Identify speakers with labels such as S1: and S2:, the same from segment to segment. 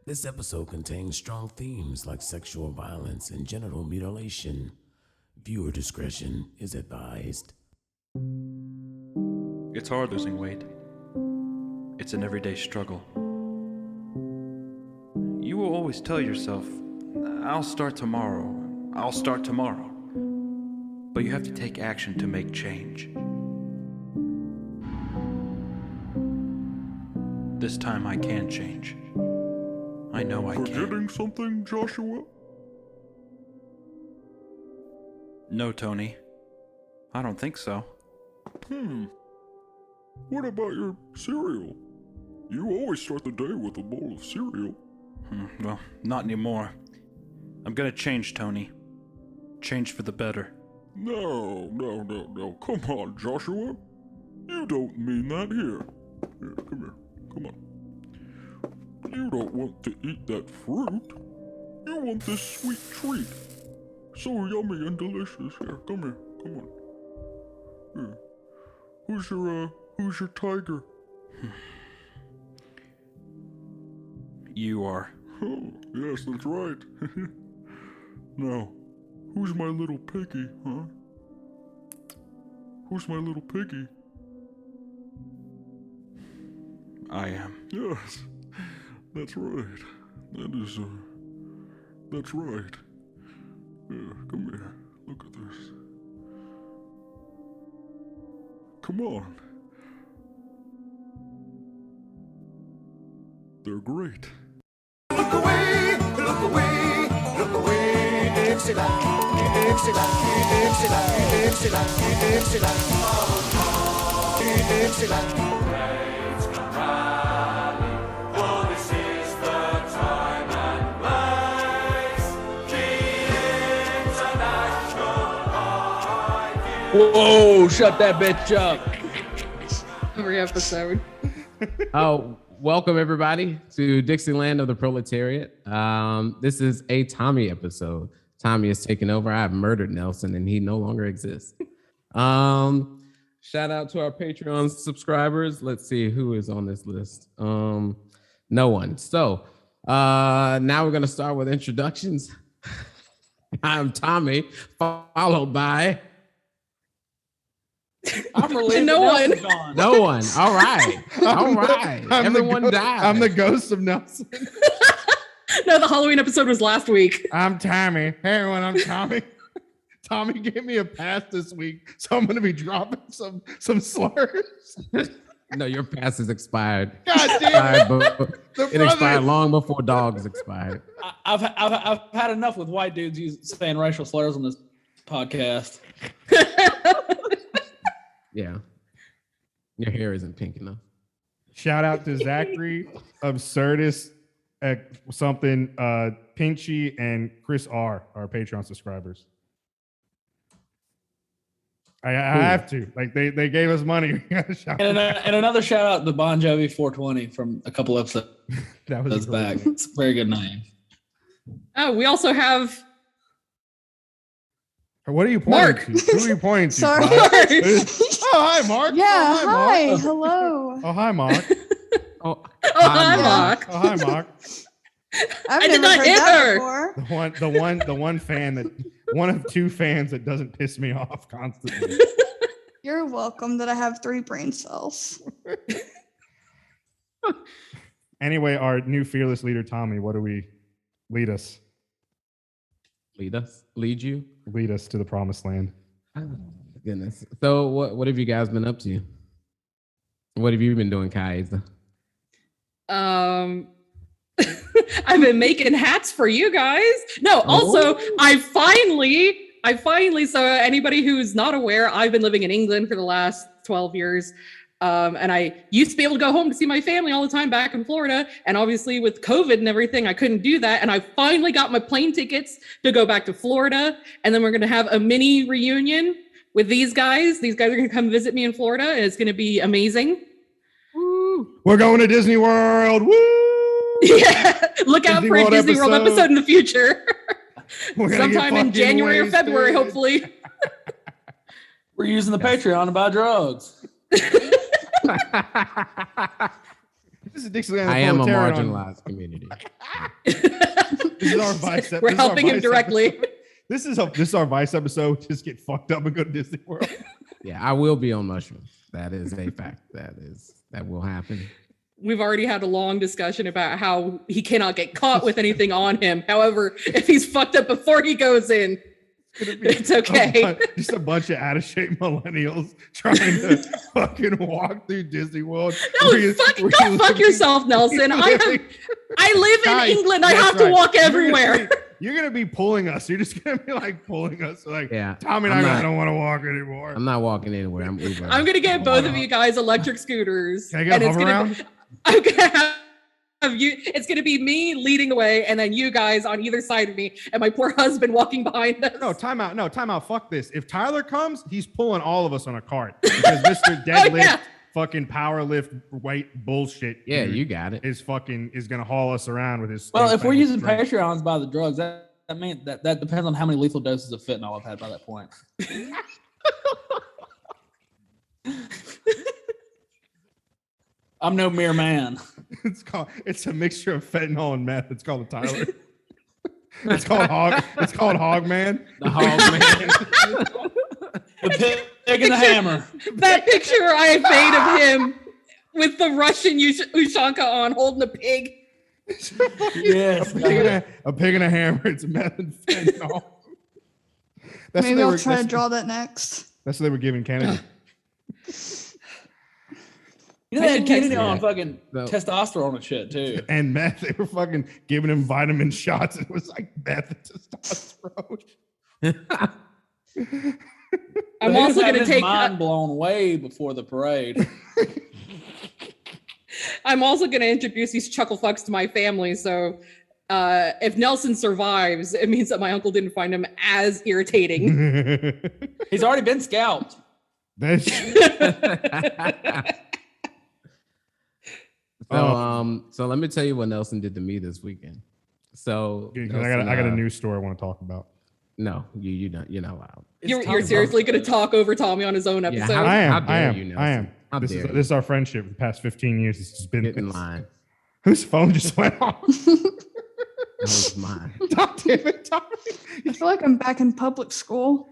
S1: This episode contains strong themes like sexual violence and genital mutilation. Viewer discretion is advised.
S2: It's hard losing weight. It's an everyday struggle. You will always tell yourself, I'll start tomorrow. But you have to take action to make change. This time I can change. I know I can.
S3: Forgetting something, Joshua?
S2: No, Tony. I don't think so.
S3: What about your cereal? You always start the day with a bowl of cereal.
S2: Well, not anymore. I'm gonna change, Tony. Change for the better.
S3: No. Come on, Joshua. You don't mean that here. Here, come here. Come on. You don't want to eat that fruit. You want this sweet treat. So yummy and delicious. Here, come here. Come on. Here. Who's your tiger?
S2: You are.
S3: Oh, yes, that's right. Now, who's my little piggy, huh? Who's my little piggy?
S2: I am.
S3: Yes, that's right. That's right. Here, come here. Look at this. Come on. They're great.
S4: Look away, look away, look away, Dixieland, Dixieland, Dixieland, Dixieland, Dixieland, oh, Dixieland. Praise come rally, oh, this is the time and place, the international high.
S5: Whoa, shut that bitch up.
S6: Every episode.
S7: Oh, welcome everybody to Dixieland of the Proletariat. This is a Tommy episode. Tommy has taken over. I have murdered Nelson and he no longer exists. Shout out to our Patreon subscribers. Let's see who is on this list. No one. So now we're going to start with introductions. I'm Tommy, followed by...
S5: I'm relieved
S6: No one.
S5: Nelson's gone.
S7: No one. All right. All right. Everyone died.
S8: I'm the ghost of Nelson.
S6: No, the Halloween episode was last week.
S8: I'm Tommy. Hey everyone, I'm Tommy. Tommy gave me a pass this week, so I'm gonna be dropping some slurs.
S7: No, your pass is expired.
S8: God damn
S7: It expired long before dogs expired.
S5: I've had enough with white dudes saying racial slurs on this podcast.
S7: Yeah. Your hair isn't pink enough.
S8: Shout out to Zachary, Absurdus, something, Pinchy, and Chris R, our Patreon subscribers. I have to. Like they gave us money.
S5: And another shout out to Bon Jovi 420 from a couple episodes
S8: that was
S5: back. It's a very good name.
S6: Oh, we also have
S8: What are you pointing
S6: Mark.
S8: to? Who are you pointing to?
S9: Sorry.
S8: Bob? Oh, hi, Mark.
S9: Yeah,
S8: Oh,
S9: hi.
S8: Mark.
S9: Hello.
S8: Oh, hi, Mark.
S7: Oh,
S6: hi, Mark.
S8: Oh, hi, Mark.
S9: I've
S6: I did
S9: never
S6: not
S9: heard
S6: hit
S9: that
S6: her.
S9: before.
S8: The one fan that one of two fans that doesn't piss me off constantly.
S9: You're welcome that I have 3 brain cells.
S8: Anyway, our new fearless leader, Tommy, what do we lead us?
S7: Lead you?
S8: Lead us to the promised land.
S7: Oh, goodness. So what have you guys been up to? What have you been doing, Kaiza?
S6: I've been making hats for you guys. No, also, I finally, so anybody who's not aware, I've been living in England for the last 12 years. And I used to be able to go home to see my family all the time back in Florida. And obviously with COVID and everything, I couldn't do that. And I finally got my plane tickets to go back to Florida. And then we're going to have a mini reunion with these guys. These guys are going to come visit me in Florida. And it's going to be amazing.
S8: Woo. We're going to Disney World. Woo!
S6: Yeah, look out for a Disney World episode in the future. Sometime in January or February, hopefully.
S5: We're using the Patreon to buy drugs.
S8: This This is Dixieland.
S7: I am a
S8: Proletarian.
S7: marginalized community.
S8: This is our Vice.
S6: We're helping him directly.
S8: This is our Vice episode. Just get fucked up and go to Disney World.
S7: Yeah, I will be on mushrooms. That is a fact. That will happen.
S6: We've already had a long discussion about how he cannot get caught with anything on him. However, if he's fucked up before he goes in, it's okay.
S8: Just a bunch of out of shape millennials trying to fucking walk through Disney World.
S6: No, go fuck yourself, Nelson. I live in England. I have to walk everywhere.
S8: You're gonna be pulling us. You're just gonna be like pulling us. Like,
S7: yeah,
S8: Tommy and I don't want to walk anymore.
S7: I'm not walking anywhere. I'm
S6: gonna get both of you guys electric scooters.
S8: Can I get a hover around?
S6: I'm gonna have you. It's gonna be me leading the way, and then you guys on either side of me, and my poor husband walking behind us.
S8: No, time out. No, time out. Fuck this. If Tyler comes, he's pulling all of us on a cart because Mr. Deadlift, fucking power lift weight bullshit.
S7: Yeah, you got it.
S8: Is gonna haul us around with his.
S5: Well, if we're using Patreons by the drugs, that means that depends on how many lethal doses of fentanyl I've had by that point. I'm no mere man.
S8: It's a mixture of fentanyl and meth. It's called a Tyler. It's called Hog Man.
S7: The Hog Man.
S5: The pig and the hammer.
S6: That picture I made of him with the Russian Ushanka on holding a pig.
S5: Yes.
S8: A pig and a hammer. It's meth and fentanyl.
S9: Maybe I'll try to draw that next.
S8: That's what they were giving Kennedy.
S5: You know, they had Kennedy on fucking testosterone and shit too.
S8: And meth. They were fucking giving him vitamin shots. It was like meth and testosterone.
S6: I'm also going to take
S5: mind blown way before the parade.
S6: I'm also going to introduce these chuckle fucks to my family. So if Nelson survives, it means that my uncle didn't find him as irritating.
S5: He's already been scalped.
S7: So let me tell you what Nelson did to me this weekend. So
S8: Nelson, I got a news story I want to talk about.
S7: No, you're not allowed.
S6: You're seriously going to talk over Tommy on his own episode?
S8: Yeah, I am.
S7: How
S8: This
S7: dare
S8: is this is our friendship for the past 15 years. This has been
S7: Get in line.
S8: Whose phone just went off?
S7: That was mine.
S8: God damn it, Tommy.
S9: I feel like I'm back in public school.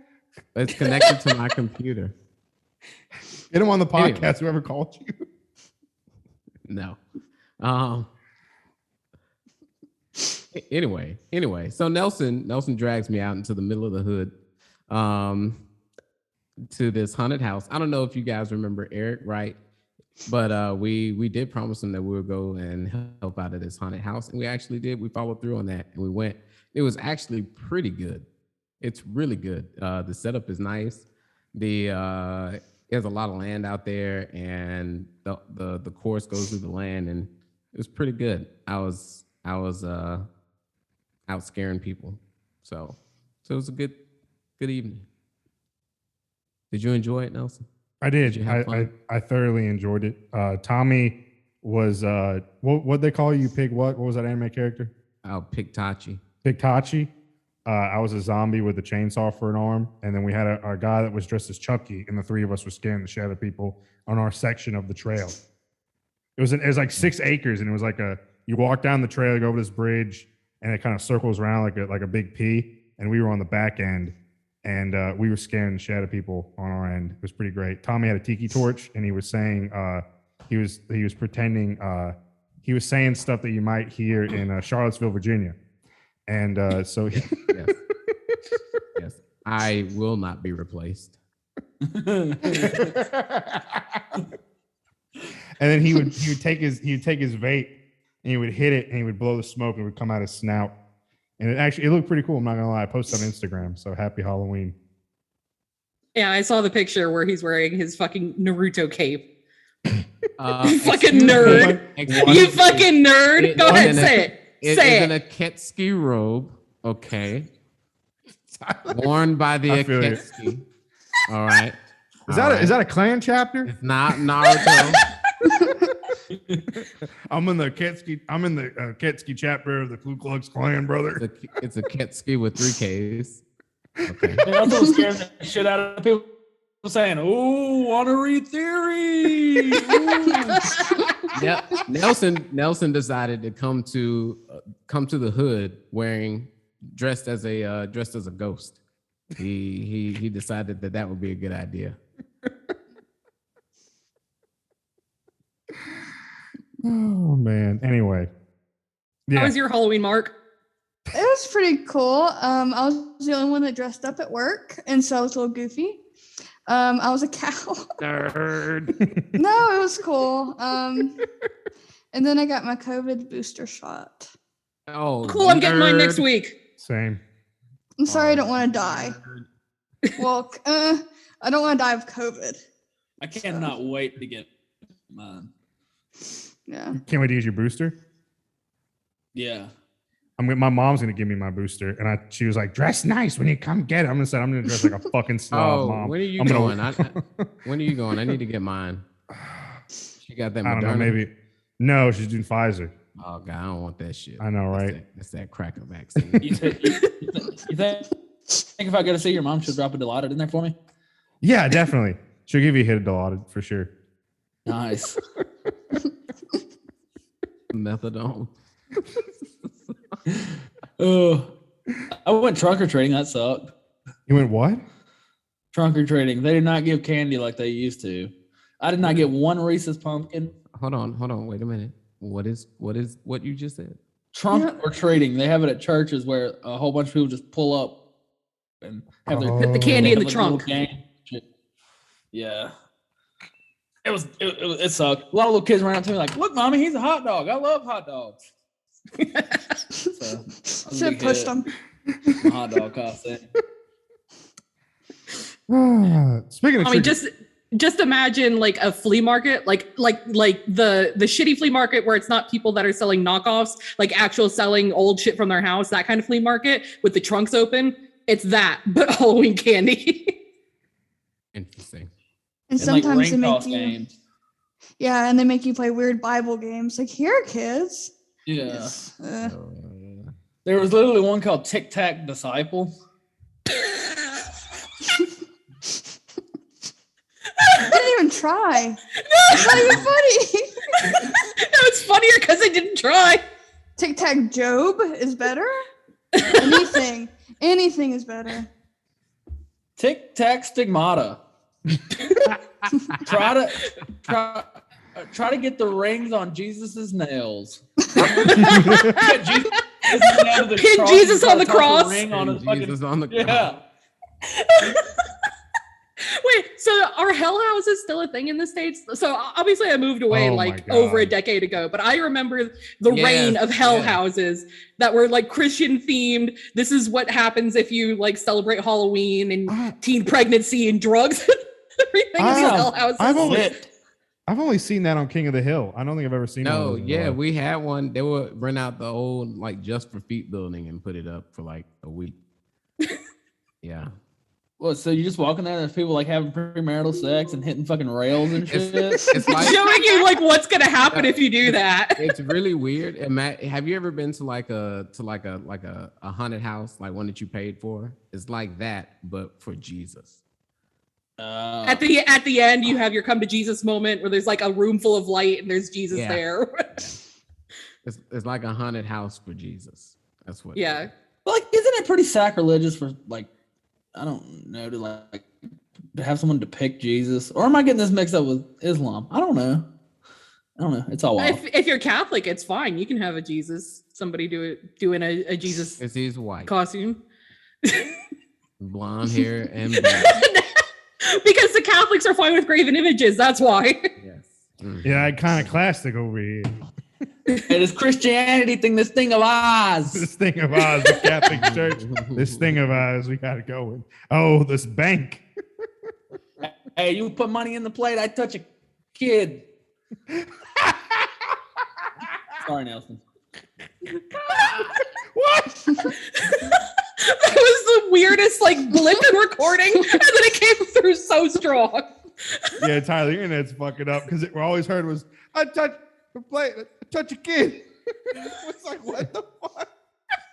S7: It's connected to my computer.
S8: Get him on the podcast, whoever called you.
S7: No. Anyway, so Nelson drags me out into the middle of the hood to this haunted house. I don't know if you guys remember Eric, right? But we did promise him that we would go and help out at this haunted house, and we actually did. We followed through on that, and we went. It was actually pretty good. It's really good. The setup is nice. There's a lot of land out there, and the course goes through the land, and it was pretty good. I was out scaring people, so it was a good evening. Did you enjoy it, Nelson?
S8: I did. I thoroughly enjoyed it. Tommy was what they call you, Pig? What was that anime character?
S7: Oh, Pigtachi.
S8: Pigtachi. I was a zombie with a chainsaw for an arm, and then we had a guy that was dressed as Chucky, and the three of us were scaring the shit out of people on our section of the trail. It was like 6 acres, and it was like you walk down the trail, you go over this bridge, and it kind of circles around like a big P, and we were on the back end, and we were scaring the shit out of people on our end. It was pretty great. Tommy had a tiki torch, and he was saying he was pretending he was saying stuff that you might hear in Charlottesville, Virginia. And so
S7: yes, I will not be replaced.
S8: And then he would take his vape and he would hit it and he would blow the smoke and it would come out his snout. And it looked pretty cool. I'm not gonna lie. I posted on Instagram. So happy Halloween.
S6: Yeah, I saw the picture where he's wearing his fucking Naruto cape. You fucking nerd. You fucking nerd. Go ahead, say it.
S7: Say it. An Akatsuki robe, okay. Worn by the Akatsuki. All right.
S8: Is that a clan chapter?
S7: It's not Naruto.
S8: I'm in the Akatsuki chapter of the Ku Klux Klan, brother.
S7: It's a Akatsuki with 3 Ks. Okay.
S5: They also scared the shit out of people saying, "Oh, want to read theory?"
S7: Yep. Nelson decided to come to the hood dressed as a ghost. He decided that would be a good idea.
S8: Oh man. Anyway.
S6: How was your Halloween, Mark?
S9: It was pretty cool. I was the only one that dressed up at work, and so I was a little goofy. I was a cow.
S7: Nerd.
S9: No, it was cool. And then I got my COVID booster shot.
S7: Oh,
S6: Cool. I'm getting mine next week.
S8: Same.
S9: I'm sorry, I don't want to die. Well, I don't want to die of COVID.
S5: I cannot wait to get mine.
S9: Yeah.
S8: Can't wait to use your booster.
S5: Yeah.
S8: My mom's gonna give me my booster, and she was like, "Dress nice when you come get it." I'm gonna dress like a fucking slob, Mom.
S7: When are you going? When are you going? I need to get mine. She got that.
S8: I don't know.
S7: Moderna?
S8: Maybe. No, she's doing Pfizer.
S7: Oh God, I don't want that shit.
S8: I know, right?
S7: That's that cracker vaccine.
S5: You think if I go to see your mom, she'll drop a Dilaudid in there for me?
S8: Yeah, definitely. She'll give you a hit of Dilaudid for sure.
S5: Nice.
S7: Methadone.
S5: Oh, I went trunk or treating. That sucked.
S8: You went what?
S5: Trunk or treating. They did not give candy like they used to. I did not get one Reese's pumpkin.
S7: Hold on. Wait a minute. What is what you just said?
S5: Trunk or treating. They have it at churches where a whole bunch of people just pull up and have their
S6: Put the candy in the
S5: have, like, little
S6: trunk.
S5: game. Yeah. It sucked. A lot of little kids ran up to me like, "Look, mommy, he's a hot dog. I love hot dogs." So,
S9: Should have pushed them.
S5: hot dog costume.
S8: Speaking of,
S6: I mean, just imagine like a flea market, like the shitty flea market where it's not people that are selling knockoffs, like actual selling old shit from their house, that kind of flea market with the trunks open. It's that, but Halloween candy.
S7: Interesting.
S9: And
S5: And like
S9: sometimes
S5: ring
S9: they make
S5: toss
S9: you,
S5: games.
S9: yeah, and they make you play weird Bible games. Like, here, kids.
S5: Yeah.
S9: Uh,
S5: There was literally one called Tic Tac Disciple.
S9: I didn't even try. It's not even funny.
S6: No, it's funnier because I didn't try.
S9: Tic Tac Job is better. Anything is better.
S5: Tic Tac Stigmata. try to get the rings on Jesus's nails. Get
S6: Pin Jesus on the cross.
S5: Ring on his
S7: Jesus on the cross.
S5: yeah.
S6: Wait, so are hell houses still a thing in the States? So obviously I moved away
S8: Oh my
S6: like
S8: God.
S6: over a decade ago, but I remember the reign of hell houses that were like Christian themed. This is what happens if you like celebrate Halloween and teen pregnancy and drugs and everything in these hell houses.
S8: I've only seen that on King of the Hill. I don't think I've ever seen one.
S7: No,
S8: of those in
S7: yeah,
S8: real life.
S7: we had one. They would rent out the old like Just for Feet building and put it up for like a week. Yeah.
S5: Well, so you just walking there, there's people like having premarital sex and hitting fucking rails and shit.
S7: It's like
S6: Showing you like what's gonna happen if you do that.
S7: it's really weird. And Matt, have you ever been to like a haunted house, like one that you paid for? It's like that, but for Jesus.
S6: At the end, you have your come to Jesus moment where there's like a room full of light and there's Jesus
S7: Yeah.
S6: there.
S7: It's like a haunted house for Jesus. That's what.
S6: Yeah.
S5: But like, isn't it pretty sacrilegious for like, I don't know, to like to have someone depict Jesus? Or am I getting this mixed up with Islam? I don't know. It's all wild.
S6: If you're Catholic, it's fine. You can have a Jesus. Somebody doing a Jesus
S7: Because he's white,
S6: costume.
S7: blonde hair, and blue.
S6: Because the Catholics are fine with graven images. That's why.
S7: Yes. Mhm.
S8: Yeah, kind of classic over here.
S5: Hey, this Christianity thing, this thing of ours.
S8: This thing of ours, the Catholic Church. This thing of ours, we gotta go with. Oh, this bank.
S5: Hey, you put money in the plate, I touch a kid. Sorry, Nelson.
S8: What?
S6: That was the weirdest like blip in recording, and then it came through so strong.
S8: Yeah, Tyler, the internet's fucking up because we always heard was I touch the plate, I touch a kid. It's like what the fuck?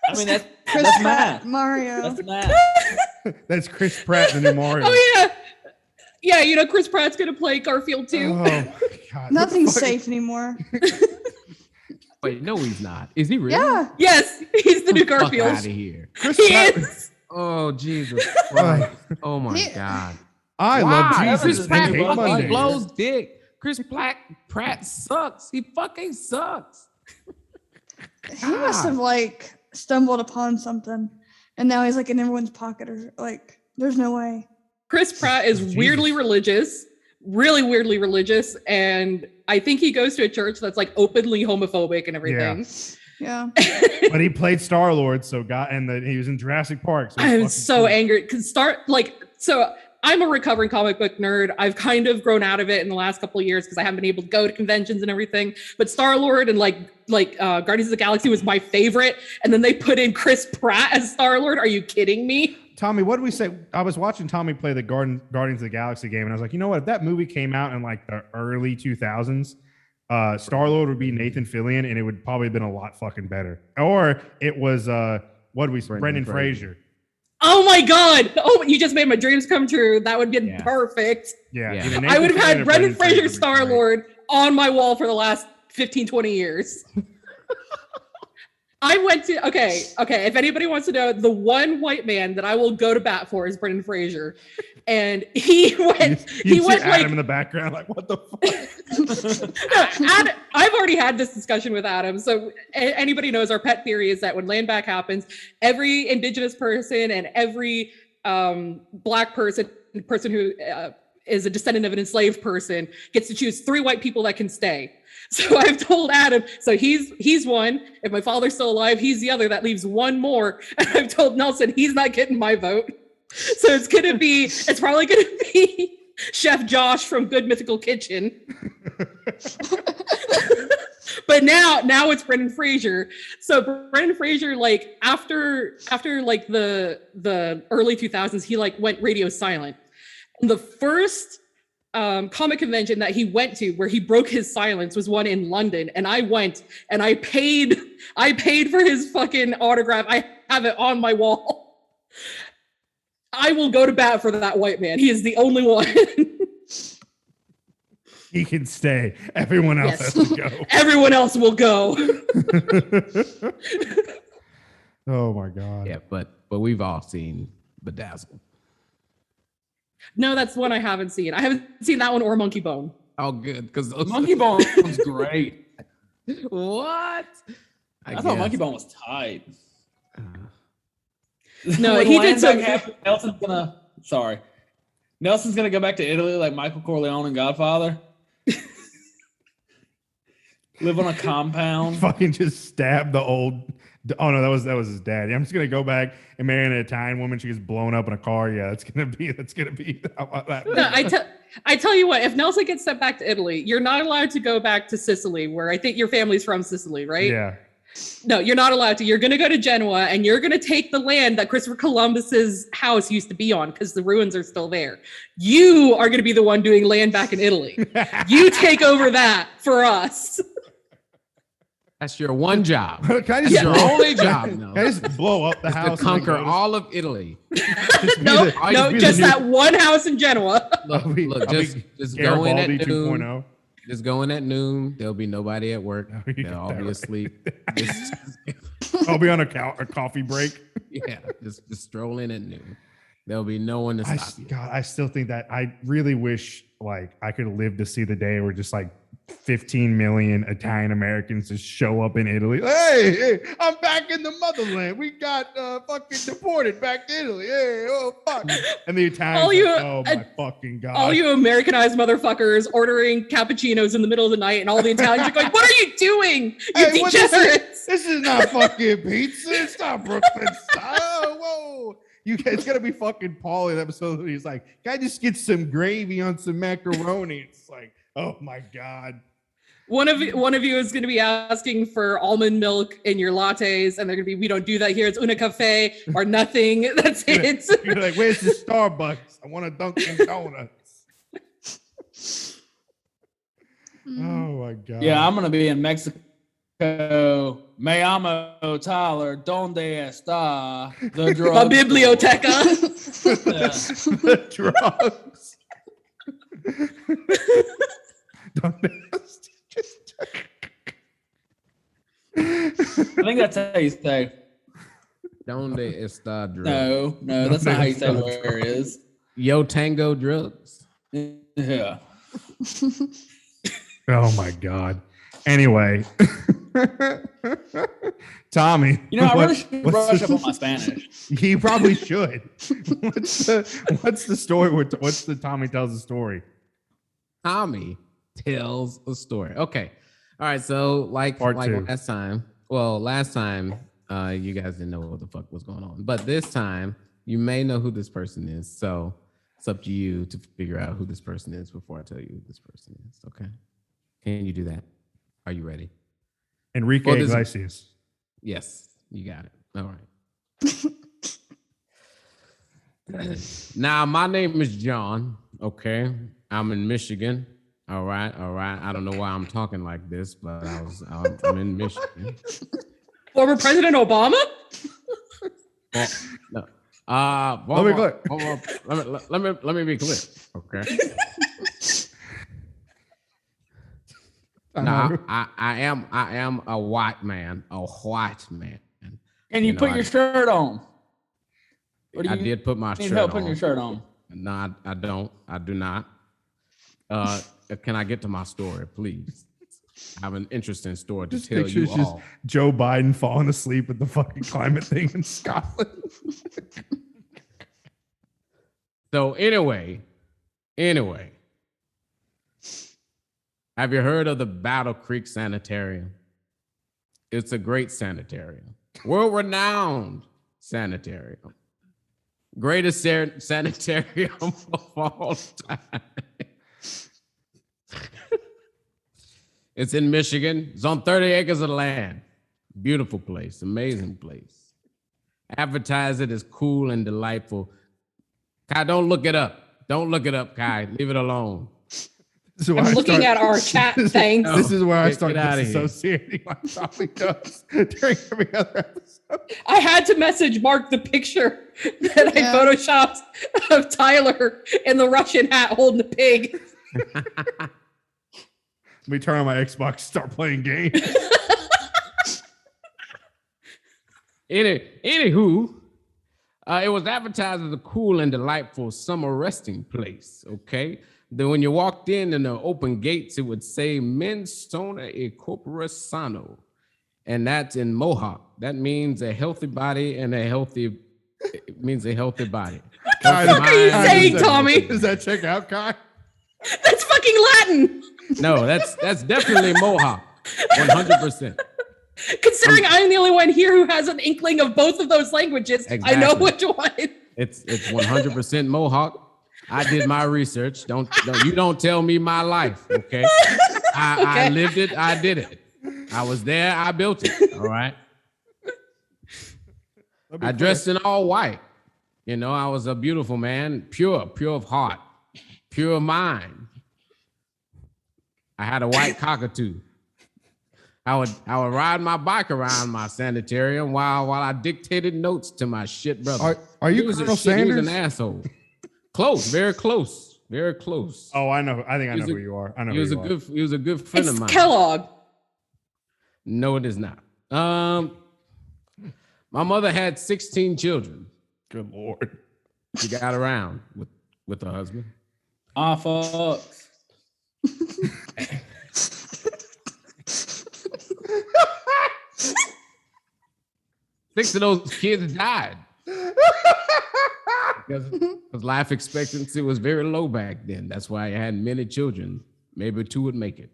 S5: I mean, that's
S9: Chris
S5: math.
S9: Pratt, Mario.
S5: That's math.
S8: That's Chris Pratt, the new Mario.
S6: Oh yeah. Yeah, you know, Chris Pratt's gonna play Garfield too.
S8: Oh God.
S9: Nothing's safe anymore.
S7: Wait, no, he's not. Is he really?
S9: Yeah.
S6: Yes, he's the new
S7: Fuck
S6: Garfield.
S7: out of here.
S8: Chris
S6: He
S8: Pratt-
S6: is.
S7: Oh Jesus Christ. Oh my
S9: Yeah.
S7: God.
S8: I
S7: Why?
S8: love Jesus.
S7: Chris
S8: and
S7: Pratt
S8: hate
S7: fucking
S8: Mondays.
S7: blows dick. Chris Pratt sucks. He fucking sucks.
S9: He must have like stumbled upon something, and now he's like in everyone's pocket, or like, there's no way.
S6: Chris Pratt is
S8: Jesus.
S6: weirdly religious, really weirdly religious, and I think he goes to a church that's like openly homophobic and everything.
S9: Yeah.
S8: But he played Star-Lord, so he was in Jurassic Park. So he's
S6: I'm
S8: fucking
S6: so
S8: cool.
S6: angry because I'm a recovering comic book nerd. I've kind of grown out of it in the last couple of years because I haven't been able to go to conventions and everything. But Star-Lord and Guardians of the Galaxy was my favorite. And then they put in Chris Pratt as Star-Lord. Are you kidding me?
S8: Tommy, what did we say? I was watching Tommy play the Guardians of the Galaxy game, and I was like, you know what? If that movie came out in like the early 2000s, Star-Lord would be Nathan Fillion, and it would probably have been a lot fucking better. Or it was Brendan Fraser.
S6: Oh my God. Oh, you just made my dreams come true. That would be perfect.
S8: Yeah.
S7: Yeah.
S8: either
S6: I would have
S8: Nathan Fillion
S6: had
S8: or
S6: Brendan Fraser
S8: would be great.
S6: Star-Lord on my wall for the last 15, 20 years. I went to, okay. If anybody wants to know, the one white man that I will go to bat for is Brendan Fraser. And he went,
S8: You
S6: he
S8: see
S6: went
S8: Adam
S6: like,
S8: in the background, like, what the fuck?
S6: Adam, I've already had this discussion with Adam. So anybody knows our pet theory is that when land back happens, every indigenous person and every black person who is a descendant of an enslaved person gets to choose 3 white people that can stay. So I've told Adam, so he's one. If my father's still alive, he's the other. That leaves 1 more. And I've told Nelson he's not getting my vote. So it's probably gonna be Chef Josh from Good Mythical Kitchen. But now it's Brendan Fraser. So Brendan Fraser, like after like the early 2000s, he like went radio silent. And the first comic convention that he went to where he broke his silence was one in London, and I went and I paid for his fucking autograph. I have it on my wall. I will go to bat for that white man. He is the only one.
S8: He can stay. Everyone else has to go.
S6: Everyone else will go.
S8: Oh my God.
S7: Yeah, but we've all seen Bedazzled.
S6: No, that's one I haven't seen. I haven't seen that one or Monkey Bone.
S7: Oh, good, because
S5: Monkey Bone was great.
S7: What?
S5: I thought Monkey Bone was tight.
S6: No,
S5: When
S6: he did
S5: Landback
S6: some.
S5: happened, Nelson's gonna go back to Italy like Michael Corleone and Godfather. Live on a compound.
S8: Fucking just stab the old. Oh no, that was his dad. Yeah, I'm just gonna go back and marry an Italian woman. She gets blown up in a car. Yeah, that's gonna be. How about that?
S6: No, I tell you what. If Nelson gets sent back to Italy, you're not allowed to go back to Sicily, where I think your family's from Sicily, right?
S8: Yeah.
S6: No, you're not allowed to. You're going to go to Genoa, and you're going to take the land that Christopher Columbus's house used to be on, because the ruins are still there. You are going to be the one doing land back in Italy. You take over that for us.
S7: That's your one job.
S8: Can I
S7: That's
S8: just
S7: your only job. No.
S8: Can I just blow up the
S7: Is
S8: house?
S7: to
S8: and
S7: conquer
S8: go to-
S7: all of Italy.
S6: No,
S8: be the
S6: just
S8: new-
S6: that one house in Genoa.
S7: Look,
S8: I'll be
S7: just go in at
S8: Garibaldi
S7: noon.
S8: 2.0.
S7: Just go in at noon. There'll be nobody at work.
S8: Oh, you
S7: They'll
S8: got
S7: all
S8: that
S7: be
S8: right.
S7: asleep. Just,
S8: I'll be on a coffee break.
S7: yeah, just stroll in at noon. There'll be no one to stop you.
S8: God, I still think that I really wish like I could live to see the day where just like 15 million Italian Americans just show up in Italy. Hey, I'm back in the motherland. We got fucking deported back to Italy. Hey, oh fuck. And the Italians, oh my fucking God.
S6: All you Americanized motherfuckers ordering cappuccinos in the middle of the night, and all the Italians are going, "What are you doing, you
S8: Hey, what is
S6: degenerates?"
S8: this is not fucking pizza. It's not Brooklyn style. Whoa. It's gonna be fucking Paul in the episode where he's like, can I just get some gravy on some macaroni? It's like, oh my God.
S6: One of you is going to be asking for almond milk in your lattes, and they're going to be, "We don't do that here. It's una cafe or nothing." That's it.
S8: You're like, where's the Starbucks? I want a Dunkin' Donuts. Oh my God.
S5: Yeah, I'm gonna be in Mexico. Me llamo Tyler. Donde está the drug?
S6: La biblioteca.
S8: The drugs.
S5: I think that's how you say.
S7: Donde está drugs?
S5: No, that's not how you say where it is.
S7: Yo Tango drugs.
S5: Yeah.
S8: Oh my God. Anyway, Tommy.
S5: You know, I really should brush up on my Spanish.
S8: You probably should. What's the story? What's the Tommy tells a story?
S7: Tommy tells a story. Okay. All right. So like
S8: Part two.
S7: last time. Well, last time you guys didn't know what the fuck was going on. But this time you may know who this person is. So it's up to you to figure out who this person is before I tell you who this person is. Okay. Can you do that? Are you ready?
S8: Enrique Iglesias.
S7: Yes, you got it. All right. Now, my name is John. Okay. I'm in Michigan. All right. I don't know why I'm talking like this, but I'm in Michigan.
S6: Former President Obama?
S7: Well, no. Let me be clear. Okay. No, I am a white man.
S5: And you put your shirt on.
S7: I did put my
S5: need
S7: shirt
S5: help
S7: on.
S5: putting your shirt on.
S7: No, I don't. I do not. Can I get to my story, please? I have an interesting story to tell you all.
S8: Joe Biden falling asleep at the fucking climate thing in Scotland.
S7: So anyway, have you heard of the Battle Creek Sanitarium? It's a great sanitarium, world-renowned sanitarium, greatest sanitarium of all time. It's in Michigan. It's on 30 acres of land. Beautiful place, amazing place. Advertise it as cool and delightful. Kai, don't look it up. Don't look it up, Kai. Leave it alone.
S6: I'm looking at our chat. Thanks.
S8: This is where I start
S7: Get outta here.
S8: disassociating like Tommy does during every other episode.
S6: I had to message Mark the picture that I photoshopped of Tyler in the Russian hat holding the pig.
S8: Let me turn on my Xbox and start playing games.
S7: Anywho, it was advertised as a cool and delightful summer resting place, okay? Then when you walked in the open gates, it would say Mens Sona e Corpora Sano. And that's in Mohawk. That means a healthy body and a healthy, it means a healthy body.
S6: What the fuck are you saying, Tommy?
S8: Does that check out, Kai?
S6: That's fucking Latin.
S7: No, that's definitely Mohawk. 100%.
S6: Considering I'm the only one here who has an inkling of both of those languages, I know
S7: Exactly.
S6: which one.
S7: It's 100% Mohawk. I did my research. Don't you don't tell me my life, okay? I lived it. I did it. I was there. I built it. All right. I dressed in all white. You know, I was a beautiful man, pure of heart, pure of mind. I had a white cockatoo. I would ride my bike around my sanitarium while I dictated notes to my shit brother.
S8: Are you
S7: He was a
S8: Colonel
S7: shit, he was
S8: Sanders?
S7: an asshole. Close, very close, very close.
S8: Oh, I know. I think I know
S7: He's a-
S8: who you are. I know
S7: He
S8: who
S7: was
S8: you are.
S7: he was a good friend of
S6: It's
S7: mine.
S6: Kellogg.
S7: No, it is not. My mother had 16 children.
S8: Good Lord.
S7: She got around with her husband.
S5: Ah, fucks.
S7: 6 of those kids died. Because life expectancy was very low back then. That's why I had many children. Maybe 2 would make it.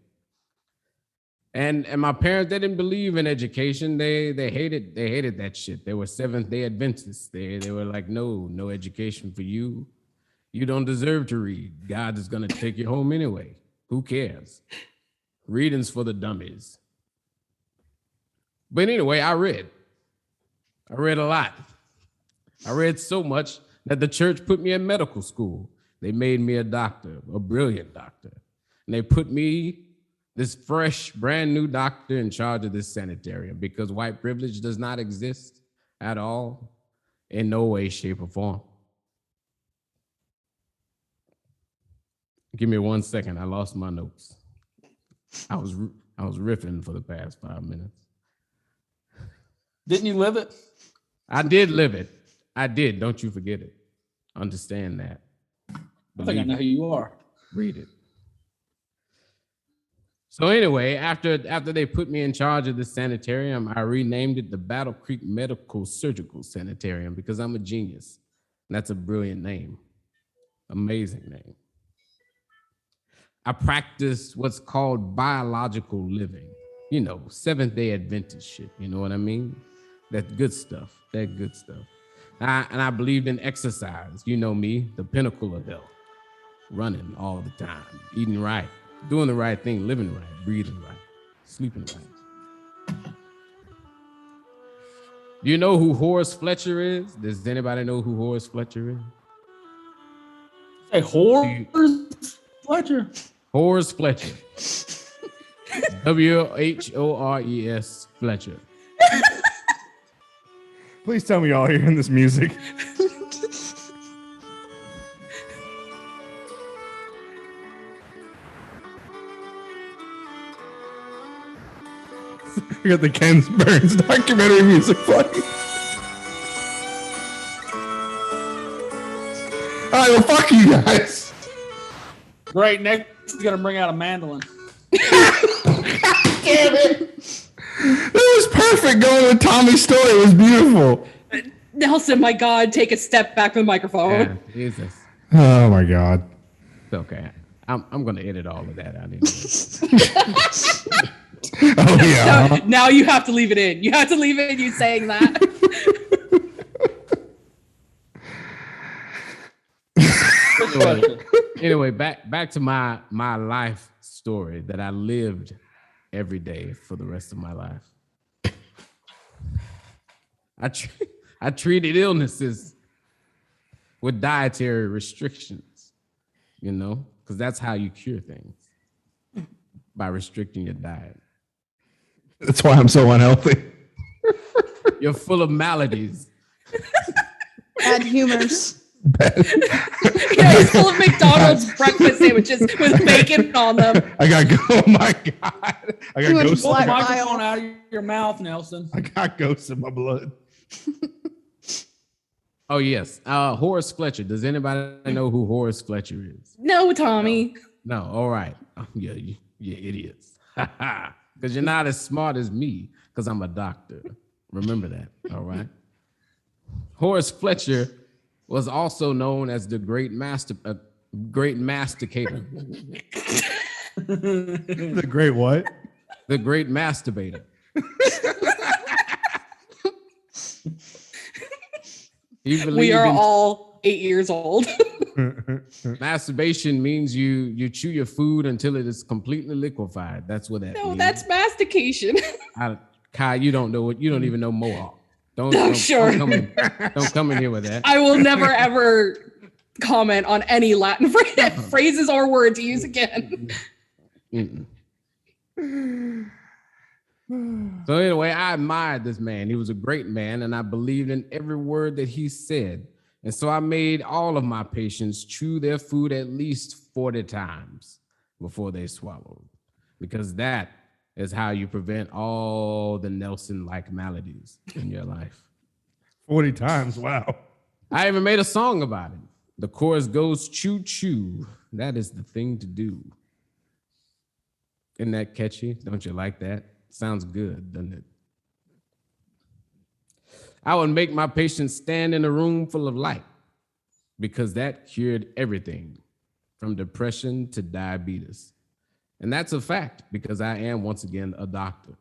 S7: And my parents, they didn't believe in education. They hated that shit. They were Seventh-day Adventists. They were like, no education for you. You don't deserve to read. God is gonna take you home anyway. Who cares? Reading's for the dummies. But anyway, I read a lot. I read so much that the church put me in medical school. They made me a doctor, a brilliant doctor. And they put me, this fresh, brand new doctor, in charge of this sanitarium because white privilege does not exist at all, in no way, shape, or form. Give me 1 second. I lost my notes. I was riffing for the past 5 minutes.
S5: Didn't you live it?
S7: I did live it. I did. Don't you forget it. Understand that.
S5: I think I know who you are.
S7: Read it. So anyway, after they put me in charge of the sanitarium, I renamed it the Battle Creek Medical Surgical Sanitarium because I'm a genius. And that's a brilliant name. Amazing name. I practice what's called biological living. You know, Seventh-day Adventist shit. You know what I mean? That good stuff. That good stuff. And I believed in exercise. You know me, the pinnacle of health. Running all the time, eating right, doing the right thing, living right, breathing right, sleeping right. Do you know who Horace Fletcher is? Does anybody know who Horace Fletcher is?
S5: Hey, Horace Fletcher.
S7: Horace Fletcher. WHORES Fletcher.
S8: Please tell me y'all are hearing this music. We got the Ken Burns documentary music playing. All right, well, fuck you guys.
S5: Great. Next, he's gonna bring out a mandolin.
S8: Damn it! It was perfect going with Tommy's story. It was beautiful.
S6: Nelson, my God, take a step back from the microphone.
S7: Yeah, Jesus.
S8: Oh my God.
S7: It's okay. I'm gonna edit all of that out.
S8: Oh yeah.
S6: Now you have to leave it in. You have to leave it in you saying that.
S7: Anyway, back to my life story that I lived every day for the rest of my life. I treated illnesses with dietary restrictions, you know, because that's how you cure things, by restricting your diet.
S8: That's why I'm so unhealthy.
S7: You're full of maladies.
S9: Bad humors.
S6: Yeah, he's full of McDonald's breakfast sandwiches with bacon on them.
S8: I got oh my God. I got ghosts.
S5: Pull the microphone out of your mouth, Nelson.
S8: I got ghosts in my blood.
S7: Oh yes, Horace Fletcher. Does anybody know who Horace Fletcher is?
S6: No, Tommy.
S7: No. All right. Yeah, you idiots. Because you're not as smart as me. Because I'm a doctor. Remember that. All right. Horace Fletcher was also known as the great masticator.
S8: The great what?
S7: The great masturbator.
S6: We are all 8 years old.
S7: Masturbation means you chew your food until it is completely liquefied. That's what that means.
S6: No, that's mastication.
S7: Kai, you don't know what you don't even know Mohawk. Don't come in here with that.
S6: I will never ever comment on any Latin phrases or word to use again.
S7: So anyway, I admired this man. He was a great man, and I believed in every word that he said. And so I made all of my patients chew their food at least 40 times before they swallowed, because that is how you prevent all the Nelson-like maladies in your life.
S8: 40 times, wow.
S7: I even made a song about it. The chorus goes, choo choo, that is the thing to do. Isn't that catchy? Don't you like that? Sounds good, doesn't it? I would make my patients stand in a room full of light, because that cured everything from depression to diabetes. And that's a fact, because I am, once again, a doctor.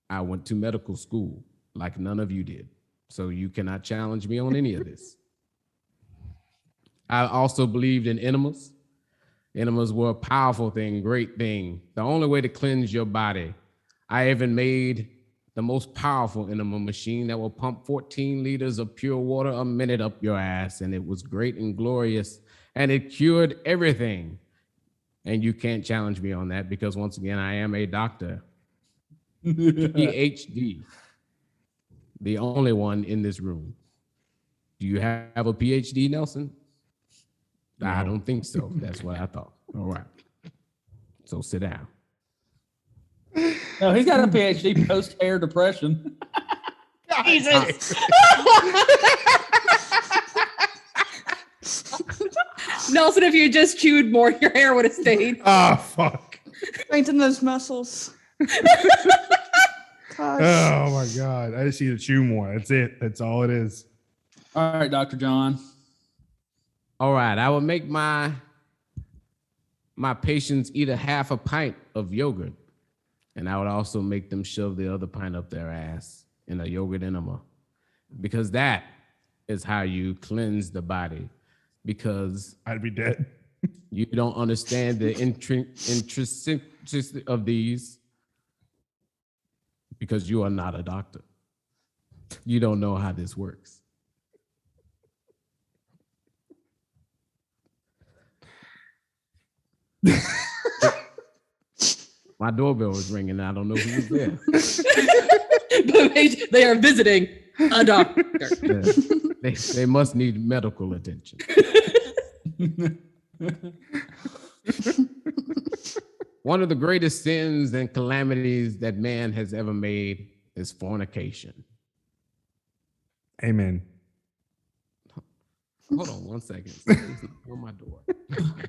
S7: I went to medical school like none of you did. So you cannot challenge me on any of this. I also believed in enemas. Enemas were a powerful thing, great thing. The only way to cleanse your body. I even made the most powerful enema machine that will pump 14 liters of pure water a minute up your ass. And it was great and glorious. And it cured everything. And you can't challenge me on that, because once again, I am a doctor. PhD. The only one in this room. Do you have a PhD, Nelson? No. I don't think so. That's what I thought. All right. So sit down.
S5: No, he's got a PhD post-hair depression.
S6: Jesus. Nelson, if you had just chewed more, your hair would have stayed.
S8: Oh, fuck.
S9: Strengthen those muscles. Gosh.
S8: Oh, my God. I just need to chew more. That's it. That's all it is.
S5: All right, Dr. John.
S7: All right. I will make my patients eat a half a pint of yogurt. And I would also make them shove the other pint up their ass in a yogurt enema. Because that is how you cleanse the body. Because
S8: I'd be dead.
S7: you don't understand the intricacies of these because you are not a doctor. You don't know how this works. My doorbell was ringing. I don't know who was there.
S6: But they are visiting a doctor.
S7: Yeah. They must need medical attention. One of the greatest sins and calamities that man has ever made is fornication.
S8: Amen.
S7: Hold on 1 second. Somebody's on my door.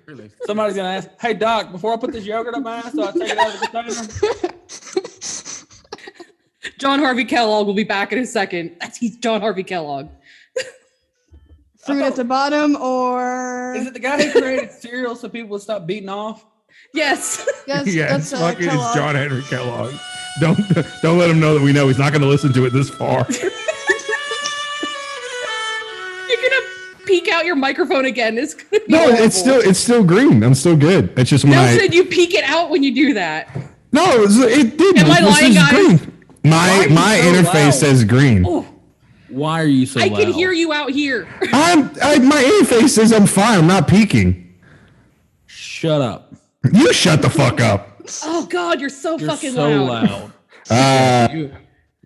S7: Really?
S5: Somebody's gonna ask, "Hey Doc, before I put this yogurt up my ass, do I take it out of the container?"
S6: John Harvey Kellogg will be back in a second. He's John Harvey Kellogg.
S9: Fruit at the bottom, or
S5: Is it the guy who created cereal so people would stop beating off?
S6: Yes.
S9: yes,
S8: Yes,
S9: that's
S8: fucking it's
S9: Kellogg.
S8: John Henry Kellogg. Don't let him know that we know he's not going to listen to it this far.
S6: You're gonna peek out your microphone again. It's gonna be
S8: No,
S6: horrible.
S8: it's still green. I'm still good. It's just
S6: Nelson, you peek it out when you do that.
S8: No, it didn't.
S6: Am I
S8: This
S6: lying,
S8: is
S6: guys?
S8: green. My
S5: Why are you so
S8: interface
S5: loud?
S8: says green.
S6: Oh,
S5: Why are you so
S6: I
S5: loud?
S6: can hear you out here.
S8: My interface says I'm fine. I'm not peeking.
S5: Shut up.
S8: You shut the fuck up.
S6: Oh God, you're so
S5: You're
S6: fucking
S5: so
S6: loud.
S5: loud.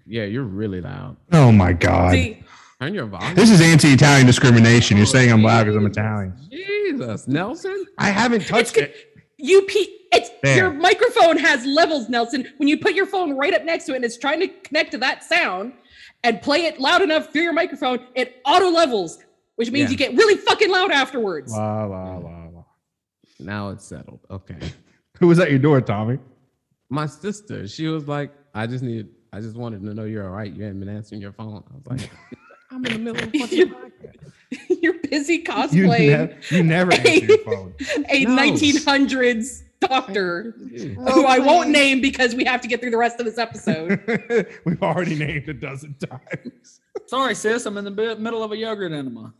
S7: You're really loud.
S8: Oh my God.
S6: See,
S7: Turn your volume.
S8: This is anti-Italian discrimination. You're saying I'm loud because I'm Italian.
S7: Jesus, Nelson.
S8: I haven't touched it.
S6: you peek.
S8: There.
S6: Your microphone has levels, Nelson. When you put your phone right up next to it and it's trying to connect to that sound and play it loud enough through your microphone, it auto levels, which means
S7: Yeah.
S6: you get really fucking loud afterwards.
S8: La, la, la, la.
S7: Now it's settled. Okay.
S8: Who was at your door, Tommy?
S7: My sister, she was like, I just wanted to know you're all right. You hadn't been answering your phone. I was like, I'm in the middle of fucking podcast.
S6: You're busy cosplaying
S8: You never answer your phone.
S6: a
S7: No.
S6: 1900s doctor who I won't name because we have to get through the rest of this episode.
S8: We've already named a dozen times.
S5: Sorry, sis. I'm in the middle of a yogurt enema.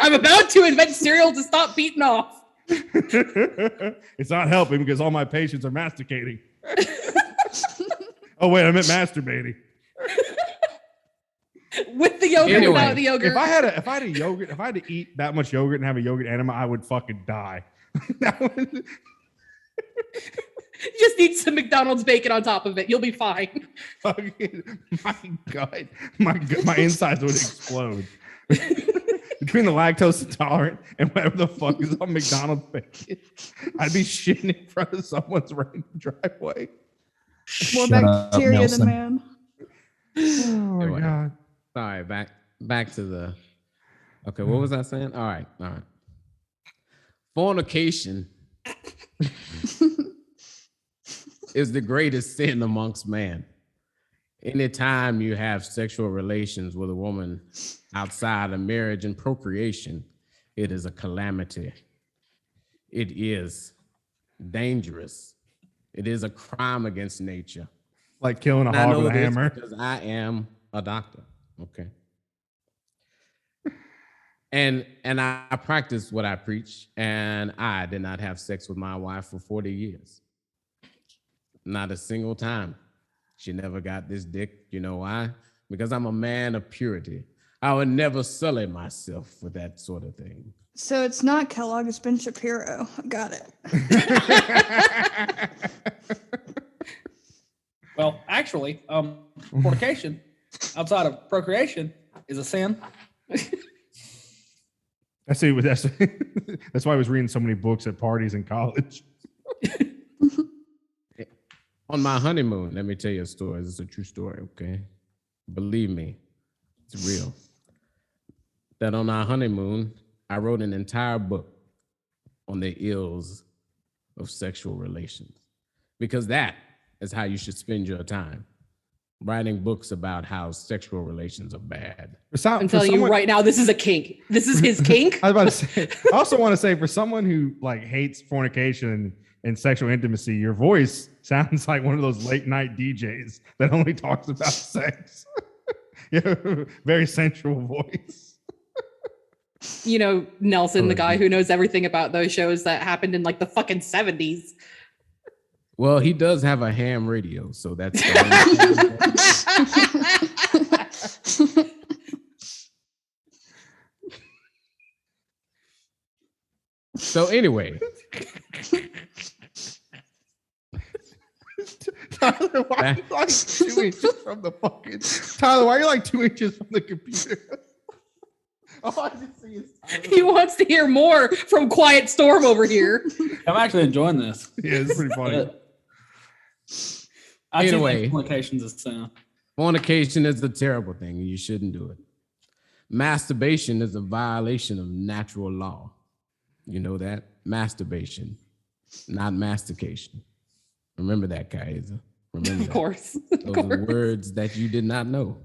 S6: I'm about to invent cereal to stop beating off.
S8: It's not helping because all my patients are masticating. Oh wait, I meant masturbating.
S6: With the yogurt,
S7: Anyway,
S6: without the yogurt.
S8: If I had a yogurt, if I had to eat that much yogurt and have a yogurt enema, I would fucking die.
S6: You just need some McDonald's bacon on top of it. You'll be fine.
S8: Fucking, my insides would explode. Between the lactose intolerant and whatever the fuck is on McDonald's bacon, I'd be shitting in front of someone's random driveway.
S9: More
S5: Shut up,
S9: bacteria
S5: Nelson.
S9: than man.
S8: Oh my
S7: Anyway.
S8: God.
S7: All right, back to the. Okay, what was I saying? All right. Fornication is the greatest sin amongst man. Anytime you have sexual relations with a woman outside of marriage and procreation, it is a calamity. It is dangerous. It is a crime against nature.
S8: Like killing a
S7: And I
S8: hog
S7: know
S8: with a
S7: this
S8: hammer.
S7: because I am a doctor. Okay. And I practice what I preach, and I did not have sex with my wife for 40 years. Not a single time. She never got this dick. You know why? Because I'm a man of purity. I would never sully myself with that sort of thing.
S9: So it's not Kellogg, it's Ben Shapiro. Got it.
S5: Well, actually, fornication outside of procreation is a sin.
S8: That's that's why I was reading so many books at parties in college.
S7: On my honeymoon, let me tell you a story. This is a true story, okay? Believe me, it's real. That on our honeymoon, I wrote an entire book on the ills of sexual relations, because that is how you should spend your time. Writing books about how sexual relations are bad.
S6: I'm telling you right now, this is a kink. This is his kink.
S8: I was about to say, I also want to say, for someone who like hates fornication and sexual intimacy, your voice sounds like one of those late night DJs that only talks about sex. You have a very sensual voice.
S6: You know, Nelson, the guy who knows everything about those shows that happened in like the fucking 70s.
S7: Well, he does have a ham radio, so that's. So anyway,
S8: Tyler, why are you like 2 inches from the fucking Tyler? Why are you like 2 inches from the computer? All I can see is Tyler.
S6: He wants to hear more from Quiet Storm over here.
S5: I'm actually enjoying this.
S8: Yeah, it's pretty funny.
S7: Anyway,
S5: fornication's a sin.
S7: fornication is a terrible thing, and you shouldn't do it. Masturbation is a violation of natural law. You know that? Masturbation, not mastication. Remember that, Kaiser. Remember
S6: Of course.
S7: Those are words that you did not know.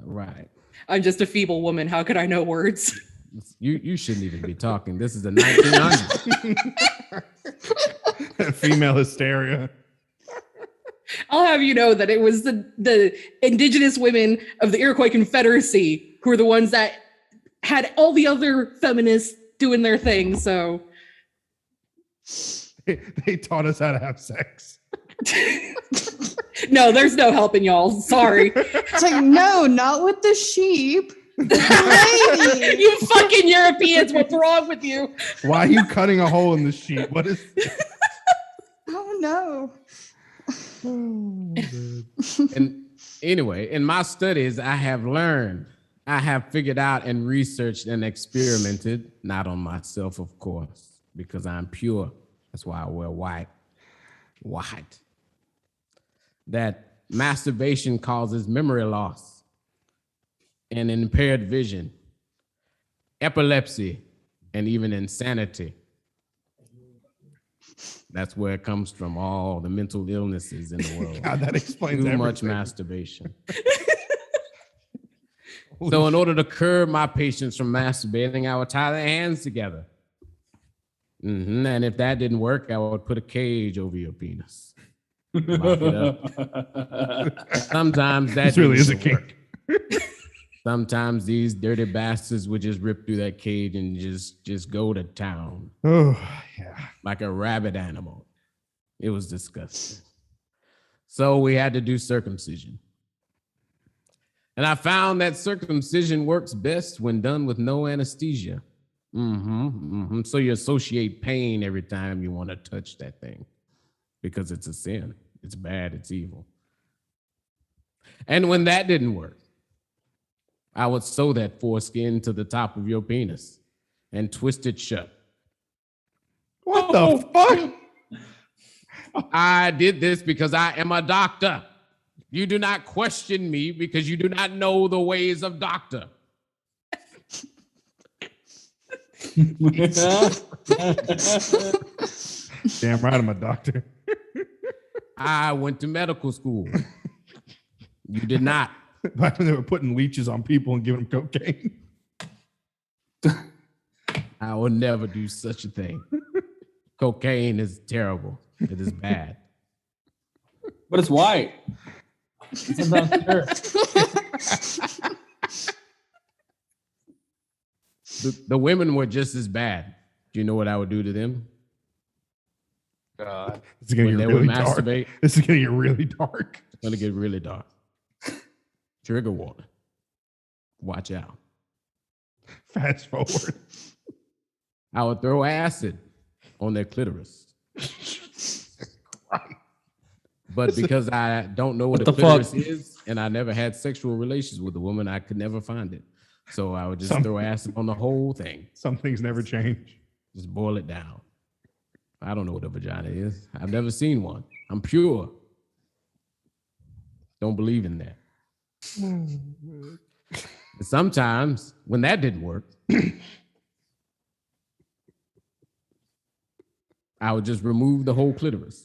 S7: All right.
S6: I'm just a feeble woman. How could I know words?
S7: You shouldn't even be talking. This is the 1900s.
S8: Female hysteria.
S6: I'll have you know that it was the indigenous women of the Iroquois Confederacy who were the ones that had all the other feminists doing their thing. So
S8: they taught us how to have sex.
S6: no, there's no helping y'all. Sorry.
S9: It's like, no, not with the sheep. Lady.
S6: You fucking Europeans, what's wrong with you?
S8: Why are you cutting a hole in the sheet? What is?
S9: Oh no.
S7: And anyway, in my studies, I have figured out and researched and experimented, not on myself, of course, because I'm pure. That's why I wear white. That masturbation causes memory loss and impaired vision, epilepsy, and even insanity. That's where it comes from, all the mental illnesses in the world.
S8: God, that explains
S7: Too
S8: everything.
S7: much masturbation. So in order to curb my patients from masturbating, I would tie their hands together. And if that didn't work, I would put a cage over your penis. Lock it up. Sometimes that
S8: This really is a
S7: didn't work.
S8: kink.
S7: Sometimes these dirty bastards would just rip through that cage and just go to town
S8: Oh, yeah.
S7: like a rabid animal. It was disgusting. So we had to do circumcision. And I found that circumcision works best when done with no anesthesia. So you associate pain every time you want to touch that thing because it's a sin. It's bad. It's evil. And when that didn't work, I would sew that foreskin to the top of your penis and twist it shut.
S8: What the fuck?
S7: I did this because I am a doctor. You do not question me because you do not know the ways of doctor.
S8: Damn right, I'm a doctor.
S7: I went to medical school. You did not.
S8: Back when they were putting leeches on people and giving them cocaine.
S7: I will never do such a thing. Cocaine is terrible. It is bad.
S5: But it's white. Sometimes sure.
S7: The women were just as bad. Do you know what I would do to them?
S8: God. This is gonna
S7: When
S8: get
S7: they would
S8: really dark.
S7: masturbate?
S8: This is gonna get really dark.
S7: It's going to get really dark. Trigger warning. Watch out.
S8: Fast forward.
S7: I would throw acid on their clitoris. But because I don't know what a
S5: What the
S7: clitoris
S5: fuck?
S7: is, and I never had sexual relations with a woman, I could never find it. So I would just throw acid on the whole thing.
S8: Some things never change.
S7: Just boil it down. I don't know what a vagina is. I've never seen one. I'm pure. Don't believe in that. But sometimes when that didn't work, I would just remove the whole clitoris.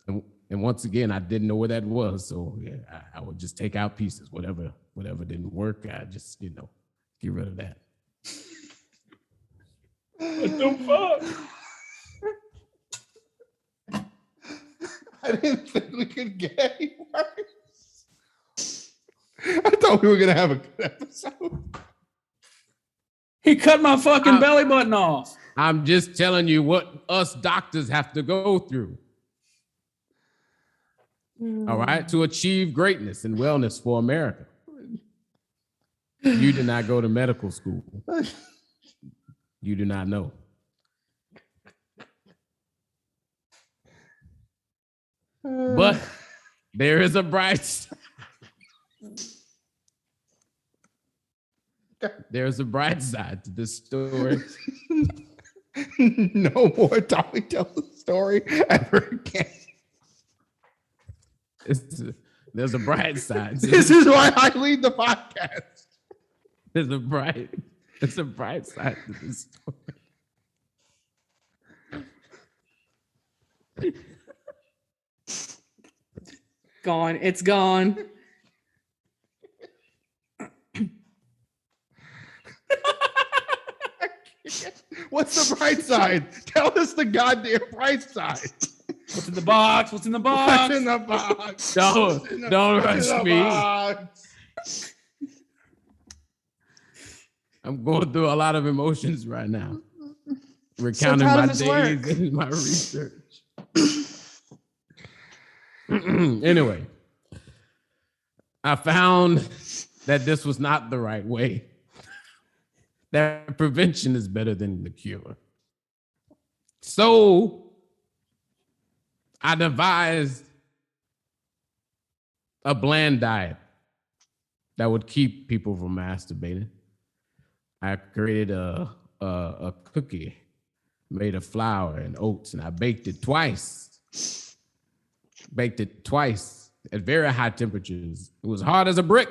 S7: And once again, I didn't know where that was. So yeah, I would just take out pieces. Whatever didn't work, I just, get rid of that.
S8: What the fuck? I didn't think we could get any worse. I thought we were gonna have a good episode.
S5: He cut my fucking belly button off.
S7: I'm just telling you what us doctors have to go through. All right, to achieve greatness and wellness for America. You did not go to medical school. You do not know. But there is a bright there's a bright side to this story.
S8: No more Tommy tells the story ever again.
S7: There's a bright side.
S8: This is why I lead the podcast.
S7: There's a bright side to this story.
S6: Gone. It's gone.
S8: What's the bright side? Tell us the goddamn bright side.
S5: What's in the box? What's in the box?
S8: What's in the box?
S7: Don't rush me.
S8: Box?
S7: I'm going through a lot of emotions right now. Recounting
S9: proud
S7: my
S9: of his
S7: days
S9: work.
S7: and my research. Anyway, I found that this was not the right way. That prevention is better than the cure. So I devised a bland diet that would keep people from masturbating. I created a cookie made of flour and oats, and I baked it twice. At very high temperatures. It was hard as a brick.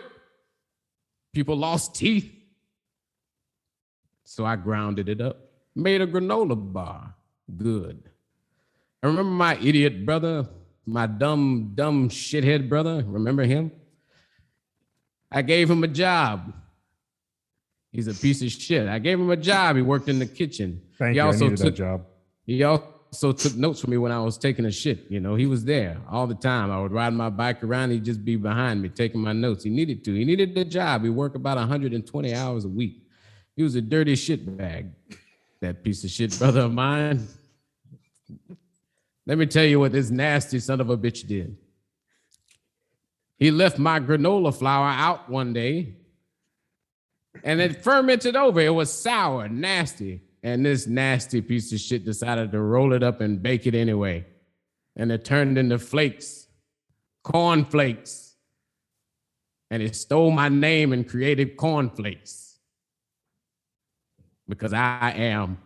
S7: People lost teeth. So I grounded it up, made a granola bar. Good. I remember my idiot brother, my dumb shithead brother. Remember him? I gave him a job. He's a piece of shit. I gave him a job. He worked in the kitchen.
S8: Thank you. I needed that job.
S7: He also took notes for me when I was taking a shit. He was there all the time. I would ride my bike around. He'd just be behind me taking my notes. He needed to. He needed the job. He worked about 120 hours a week. He was a dirty shit bag, that piece of shit brother of mine. Let me tell you what this nasty son of a bitch did. He left my granola flour out one day, and it fermented over. It was sour, nasty. And this nasty piece of shit decided to roll it up and bake it anyway. And it turned into flakes, corn flakes. And it stole my name and created cornflakes. Because I am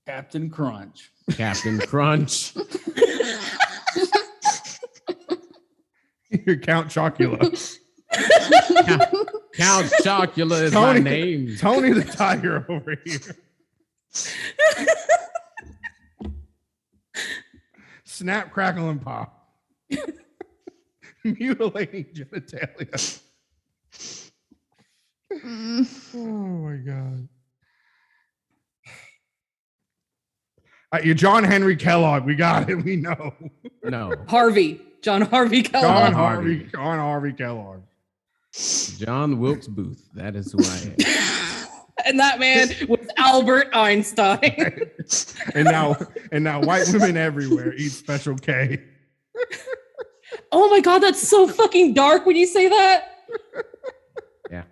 S5: Captain Crunch.
S7: Captain Crunch.
S8: You're Count Chocula.
S7: Count Chocula is my name.
S8: Tony the Tiger over here. Snap, crackle, and pop. Mutilating genitalia. Oh my God. You're John Henry Kellogg. We got it. We know.
S7: No.
S6: John Harvey Kellogg.
S8: John Harvey Kellogg.
S7: John Wilkes Booth. That is who I am.
S6: And that man was Albert Einstein.
S8: and now white women everywhere eat Special K.
S6: Oh my God, that's so fucking dark when you say that.
S7: Yeah.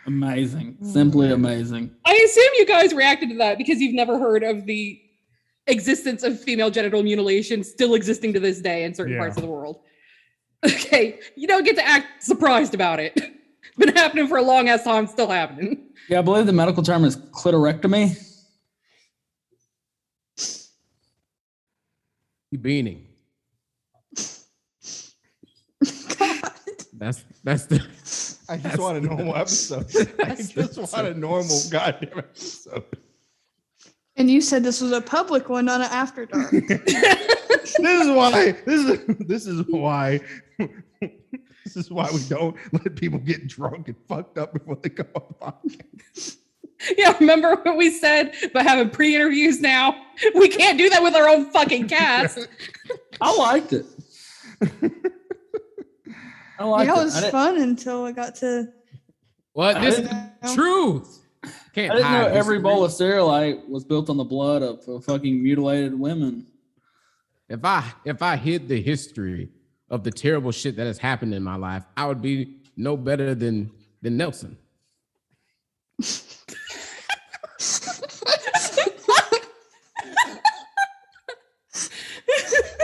S5: Amazing. Simply amazing.
S6: I assume you guys reacted to that because you've never heard of the existence of female genital mutilation still existing to this day in certain parts of the world. Okay, you don't get to act surprised about it. It's been happening for a long ass time, still happening.
S5: Yeah, I believe the medical term is clitorectomy.
S7: You beaning. That's the.
S8: I just want a normal episode. I just want a normal goddamn episode.
S9: And you said this was a public one, not an after dark.
S8: This is why we don't let people get drunk and fucked up before they come on podcast.
S6: Yeah, remember what we said about having pre-interviews now? We can't do that with our own fucking cast.
S5: I liked it. I liked
S9: Yeah, it
S5: it.
S9: was fun until I got to.
S7: What? This is
S9: know.
S7: truth. Can't
S5: I didn't know
S7: hide
S5: every
S7: this.
S5: bowl of cereal I ate was built on the blood of fucking mutilated women.
S7: If I hid the history of the terrible shit that has happened in my life, I would be no better than Nelson.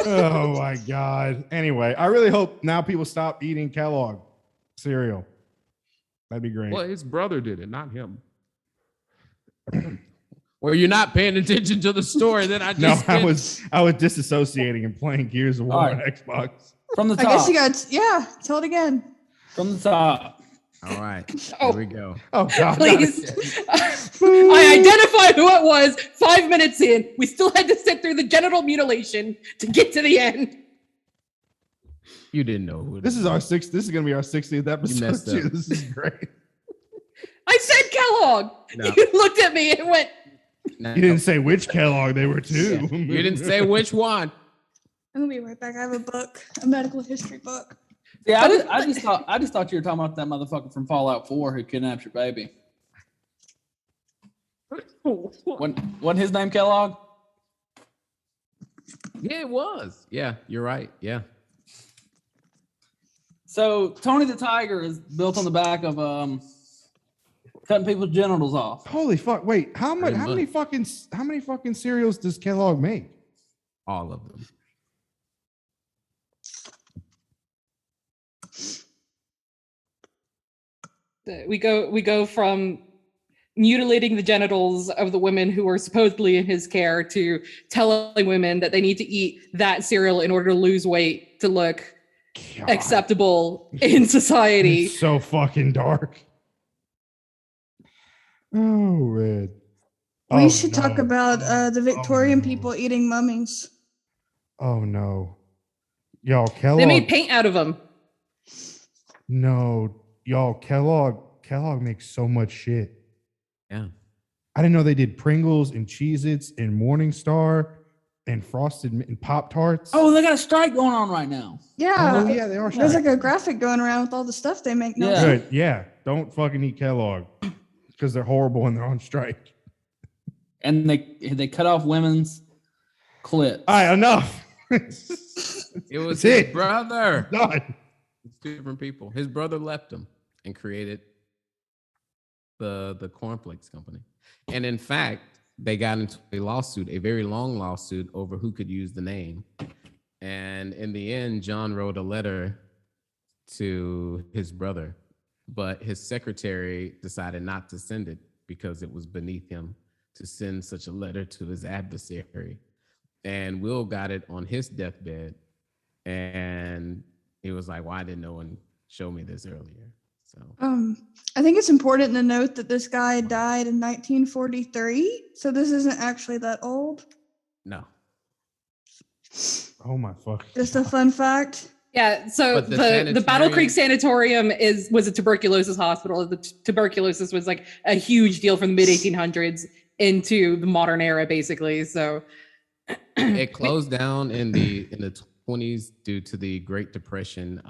S8: Oh my god. Anyway, I really hope now people stop eating Kellogg cereal. That'd be great.
S7: Well, his brother did it, not him. Well, you're not paying attention to the story that I
S8: No,
S7: just
S8: I
S7: did.
S8: was disassociating and playing Gears of War
S5: All
S8: on
S5: right.
S8: Xbox.
S5: From the
S9: I
S5: top.
S9: guess you got. Yeah, tell it again.
S5: From the top.
S7: All right,
S6: Oh.
S7: here we go.
S8: Oh god.
S6: Please. I identified who it was 5 minutes in. We still had to sit through the genital mutilation to get to the end.
S7: You didn't know who it
S8: This is gonna be our 60th episode.
S7: messed
S8: Too.
S7: up.
S8: This is great.
S6: I said Kellogg.
S7: No.
S6: You looked at me and went,
S7: No.
S8: You didn't say which Kellogg they were too.
S7: You didn't say which one.
S9: I'm gonna be right back. I have a book, a medical history book.
S5: Yeah, I just thought you were talking about that motherfucker from Fallout 4 who kidnapped your baby. Wasn't his name Kellogg?
S7: Yeah, it was. Yeah, you're right. Yeah.
S5: So Tony the Tiger is built on the back of cutting people's genitals off.
S8: Holy fuck! Wait, how
S7: Pretty
S8: many fucking cereals does Kellogg make?
S7: All of them.
S6: we go from mutilating the genitals of the women who are supposedly in his care to telling women that they need to eat that cereal in order to lose weight to look
S8: God,
S6: acceptable in society.
S8: it's so fucking dark. Oh, red.
S9: We should talk
S8: no.
S9: about the Victorian
S8: no.
S9: people eating mummies.
S8: Oh no, y'all Kellogg.
S6: They made paint out of them.
S8: No, y'all Kellogg makes so much shit.
S7: Yeah.
S8: I didn't know they did Pringles and Cheez-Its and Morningstar and Frosted and Pop Tarts.
S5: Oh, they got a strike going on right now.
S9: Yeah,
S8: Oh, yeah, they are.
S9: there's
S8: Straight.
S9: like a graphic going around with all the stuff they make now.
S5: Yeah.
S8: Good. Yeah, don't fucking eat Kellogg because they're horrible and they're on strike.
S5: And they cut off women's clits.
S8: All right, enough.
S7: It was
S8: That's
S7: his
S8: it.
S7: brother.
S8: Done.
S7: It's two different people. His brother left him and created the cornflakes company. And in fact, they got into a lawsuit, a very long lawsuit over who could use the name. And in the end, John wrote a letter to his brother, but his secretary decided not to send it because it was beneath him to send such a letter to his adversary. And Will got it on his deathbed. And he was like, why didn't no one show me this earlier? So
S9: I think it's important to note that this guy died in 1943, so this isn't actually that old.
S7: no.
S8: Oh my fuck.
S9: Just a fun fact.
S6: Yeah, so
S7: But the
S6: the Battle
S7: sanitarium-
S6: Creek Sanatorium was a tuberculosis hospital. The tuberculosis was like a huge deal from the mid 1800s into the modern era, basically. So
S7: It closed down in the 20s due to the Great Depression,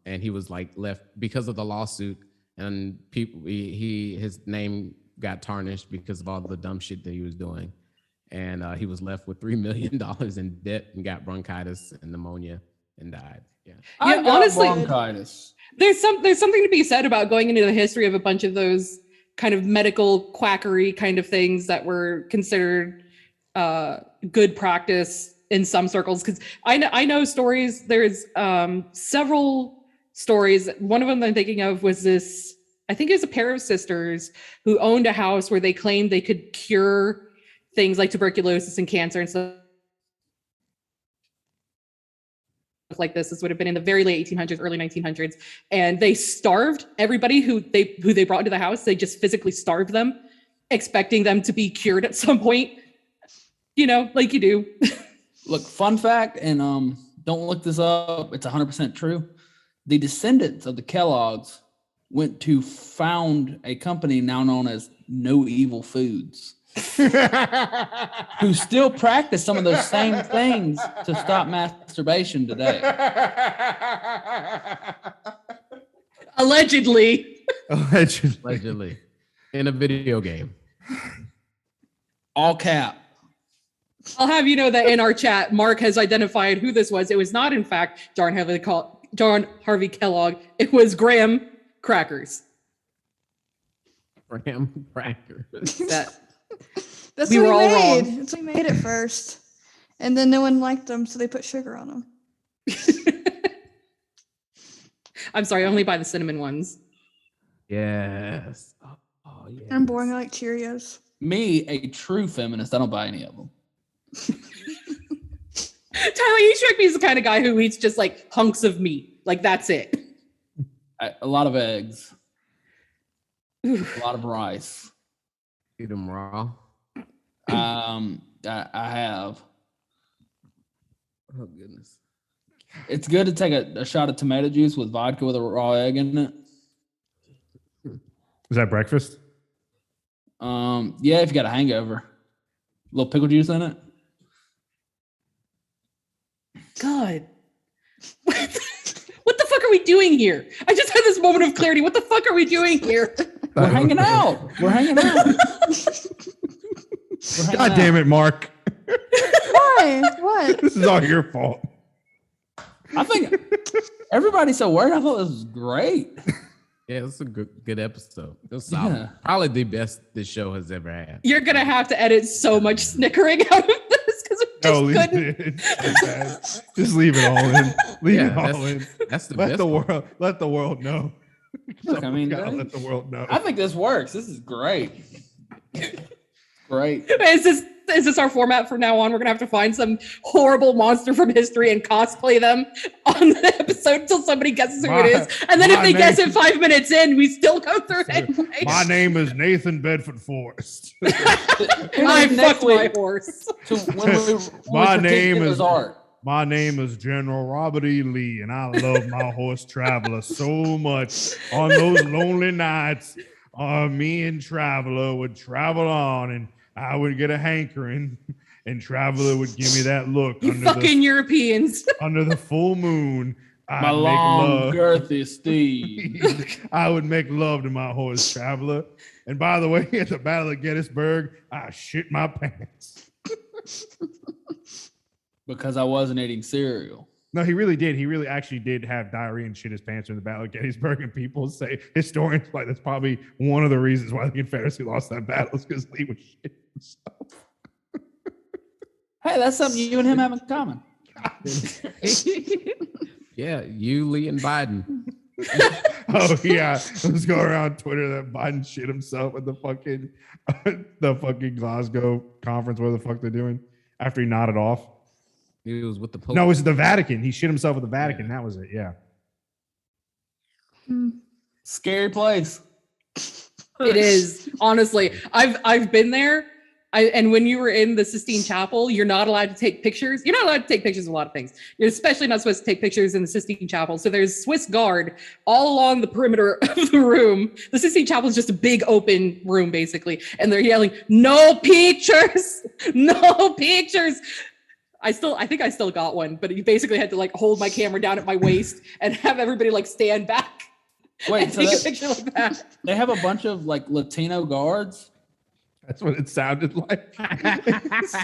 S7: and he was like left because of the lawsuit, and people his name got tarnished because of all the dumb shit that he was doing, and he was left with $3 million in debt and got bronchitis and pneumonia and died. Yeah.
S5: I
S6: Yeah,
S5: got
S6: honestly-
S5: bronchitis.
S6: there's something to be said about going into the history of a bunch of those kind of medical quackery kind of things that were considered good practice in some circles, because I know stories. There's several stories. One of them I'm thinking of was this. I think it was a pair of sisters who owned a house where they claimed they could cure things like tuberculosis and cancer and stuff like this. This would have been in the very late 1800s, early 1900s, and they starved everybody who they brought into the house. They just physically starved them, expecting them to be cured at some point. You know, like you do.
S5: Look, fun fact, and don't look this up. It's 100% true. The descendants of the Kellogg's went to found a company now known as No Evil Foods, who still practice some of those same things to stop masturbation today.
S6: Allegedly.
S7: Allegedly. In a video game.
S5: All cap.
S6: I'll have you know that in our chat, Mark has identified who this was. It was not, in fact, John Harvey Kellogg. It was Graham Crackers.
S7: Graham Crackers.
S9: That's
S6: We
S9: what
S6: were
S9: he
S6: all
S9: made.
S6: wrong.
S9: That's what he made at first. And then no one liked them, so they put sugar on them.
S6: I'm sorry, I only buy the cinnamon ones.
S7: Yes. Oh yeah.
S9: I'm boring. I like Cheerios.
S5: Me, a true feminist, I don't buy any of them.
S6: Tyler, you strike me as the kind of guy who eats just like hunks of meat. Like that's it.
S5: A lot of eggs. A lot of rice.
S7: Eat them raw.
S5: I have.
S7: Oh goodness.
S5: It's good to take a shot of tomato juice with vodka with a raw egg in it.
S8: Is that breakfast?
S5: Yeah, if you got a hangover. A little pickle juice in it.
S6: God. What the fuck are we doing here? I just had this moment of clarity. What the fuck are we doing here?
S5: We're hanging out. We're hanging out.
S8: God damn it, Mark.
S9: Why? What?
S8: This is all your fault.
S5: I think everybody's so worried. I thought this was great.
S7: Yeah, it's a good episode. It was solid.
S5: Yeah.
S7: Probably the best this show has ever had.
S6: You're gonna have to edit so much snickering out of this because we just couldn't.
S8: Just leave it all in. Leave it all
S7: that's-
S8: in.
S7: That's the
S8: Let
S7: best
S8: the
S7: one.
S8: world know.
S5: Look, I mean,
S8: Gotta let the world know.
S5: I think this works. This is great. Great.
S6: Is this our format from now on? We're gonna have to find some horrible monster from history and cosplay them on the episode until somebody guesses who it is. And then if
S8: my
S6: they guess
S8: name-
S6: it 5 minutes in, we still go through it anyway.
S8: My name is Nathan Bedford Forrest.
S6: I fucked my horse.
S5: So when we
S8: My
S5: critique
S8: name
S5: Hitler's
S8: is-
S5: art.
S8: My name is General Robert E. Lee, and I love my horse Traveler so much. On those lonely nights, me and Traveler would travel on, and I would get a hankering, and Traveler would give me that look
S6: You fucking Europeans.
S8: under the full moon. I'd
S5: My
S8: make
S5: long,
S8: love.
S5: girthy steed.
S8: I would make love to my horse Traveler. And by the way, at the Battle of Gettysburg, I shit my pants.
S5: Because I wasn't eating cereal.
S8: No, he really did. He really actually did have diarrhea and shit his pants in the Battle of Gettysburg. And people say, historians, like that's probably one of the reasons why the Confederacy lost that battle is because Lee was shit himself.
S5: Hey, that's something you and him have in common.
S7: Yeah, you, Lee, and Biden.
S8: Oh yeah, let's go around Twitter that Biden shit himself at the fucking Glasgow conference. What the fuck they're doing after he nodded off?
S7: He was with the Pope.
S8: No, it was the Vatican. He shit himself at the Vatican. That was it. Yeah.
S5: Scary place.
S6: It is, honestly. I've been there. And when you were in the Sistine Chapel, you're not allowed to take pictures. You're not allowed to take pictures of a lot of things. You're especially not supposed to take pictures in the Sistine Chapel. So there's Swiss guard all along the perimeter of the room. The Sistine Chapel is just a big open room, basically. And they're yelling, "No pictures! No pictures!" I think I still got one, but you basically had to like hold my camera down at my waist and have everybody like stand back.
S5: Wait,
S6: and
S5: so
S6: take a
S5: that,
S6: picture like that.
S5: they have a bunch of like Latino guards?
S8: That's what it sounded like.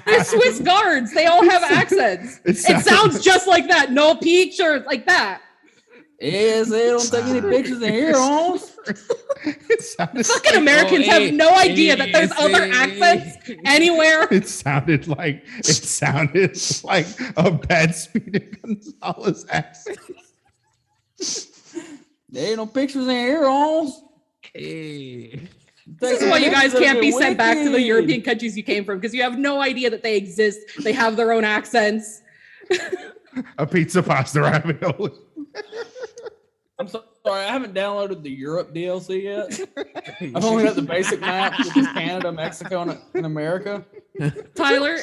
S6: They're Swiss guards. They all have accents. It sounds just like that. No pictures, like that.
S5: Yes, they don't take any pictures in here, Holmes.
S8: It sounded
S6: Fucking
S8: like,
S6: Americans have no idea that there's other accents anywhere.
S8: it sounded like a bad Speedy Gonzalez accent.
S5: There ain't no pictures in here, Holmes.
S7: Hey.
S6: This is why you guys can't be sent back to the European countries you came from, because you have no idea that they exist. They have their own accents.
S8: A pizza pasta ravioli.
S5: I'm sorry, I haven't downloaded the Europe DLC yet. I've only got the basic map, which is Canada, Mexico, and America.
S6: Tyler,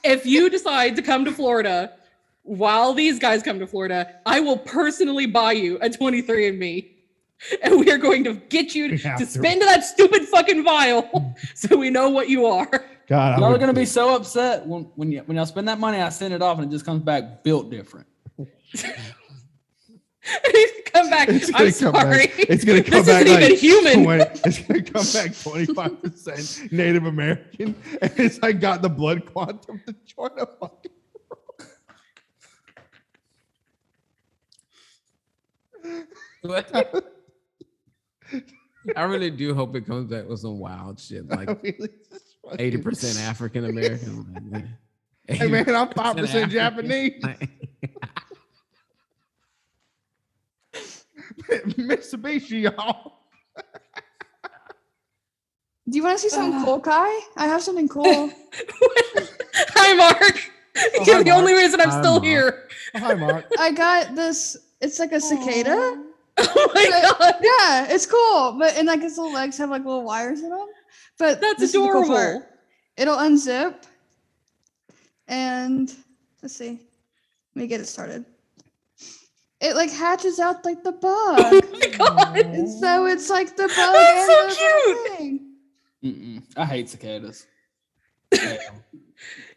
S6: if you decide to come to Florida while these guys come to Florida, I will personally buy you a 23andMe. And we are going to get you to spin to that stupid fucking vial so we know what you are.
S8: God,
S5: Y'all are going to be so upset when y'all spend that money, I send it off and it just comes back built different.
S6: Come back. I'm sorry.
S8: It's going to come
S6: this
S8: back
S6: isn't even human.
S8: It's going to come back 25% Native American. And it's like got the blood quantum to join a fucking.
S7: What? I really do hope it comes back with some wild shit, like 80% African American.
S8: Hey man, I'm 5% Japanese. Mitsubishi, y'all.
S9: Do you want to see something cool, Kai? I have something cool.
S6: Hi, Mark. You're the
S8: Mark.
S6: only reason I'm
S7: Hi,
S6: still
S7: Mark.
S6: here.
S8: Oh, hi, Mark.
S9: I got this. It's like a cicada.
S6: Oh my
S9: But-
S6: god,
S9: Yeah, it's cool. But and like its little legs have like little wires in them. But
S6: that's
S9: this is the cool part.
S6: adorable.
S9: It'll unzip. And let's see. Let me get it started. It like hatches out like the bug.
S6: Oh my god,
S9: And so it's like the bug.
S6: That's
S9: and
S6: so
S9: the
S6: cute.
S9: thing.
S5: I hate cicadas.
S6: you
S9: I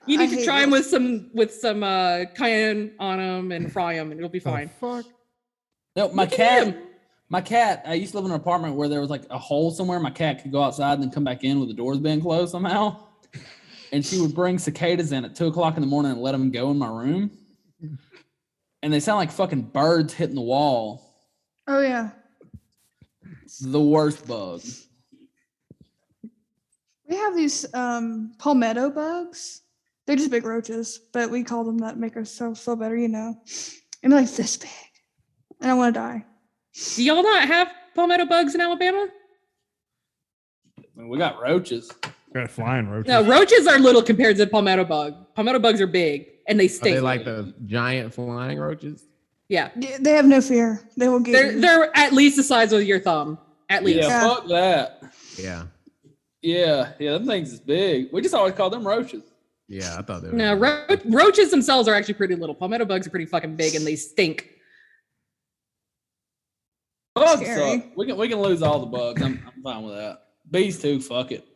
S6: need to
S9: hate
S6: try them
S9: this.
S6: with some cayenne on them and fry them, and it'll be fine.
S8: Fuck.
S5: No, my
S6: Look at
S5: cat.
S6: him.
S5: My cat. I used to live in an apartment where there was like a hole somewhere. My cat could go outside and then come back in with the doors being closed somehow. And she would bring cicadas in at 2:00 in the morning and let them go in my room. And they sound like fucking birds hitting the wall.
S9: Oh yeah.
S5: It's the worst bug.
S9: We have these palmetto bugs. They're just big roaches, but we call them that, make us feel better, you know. And they're like this big. And I want to die.
S6: Do y'all not have palmetto bugs in Alabama?
S5: I mean, we got roaches.
S8: Got flying roaches.
S6: No, roaches are little compared to palmetto bug. Palmetto bugs are big and they
S7: Are
S6: stink.
S7: they like the giant flying roaches?
S6: Yeah,
S9: They have no fear. They will get you.
S6: they're at least the size of your thumb. At least.
S5: Yeah,
S9: Yeah.
S5: fuck that.
S7: Yeah.
S5: Yeah, them things is big. We just always call them roaches.
S7: Yeah, I thought they were.
S6: No, roaches themselves are actually pretty little. Palmetto bugs are pretty fucking big and they stink.
S5: Bugs
S9: Scary.
S5: suck. We can lose all the bugs. I'm fine with that. Bees too. Fuck it.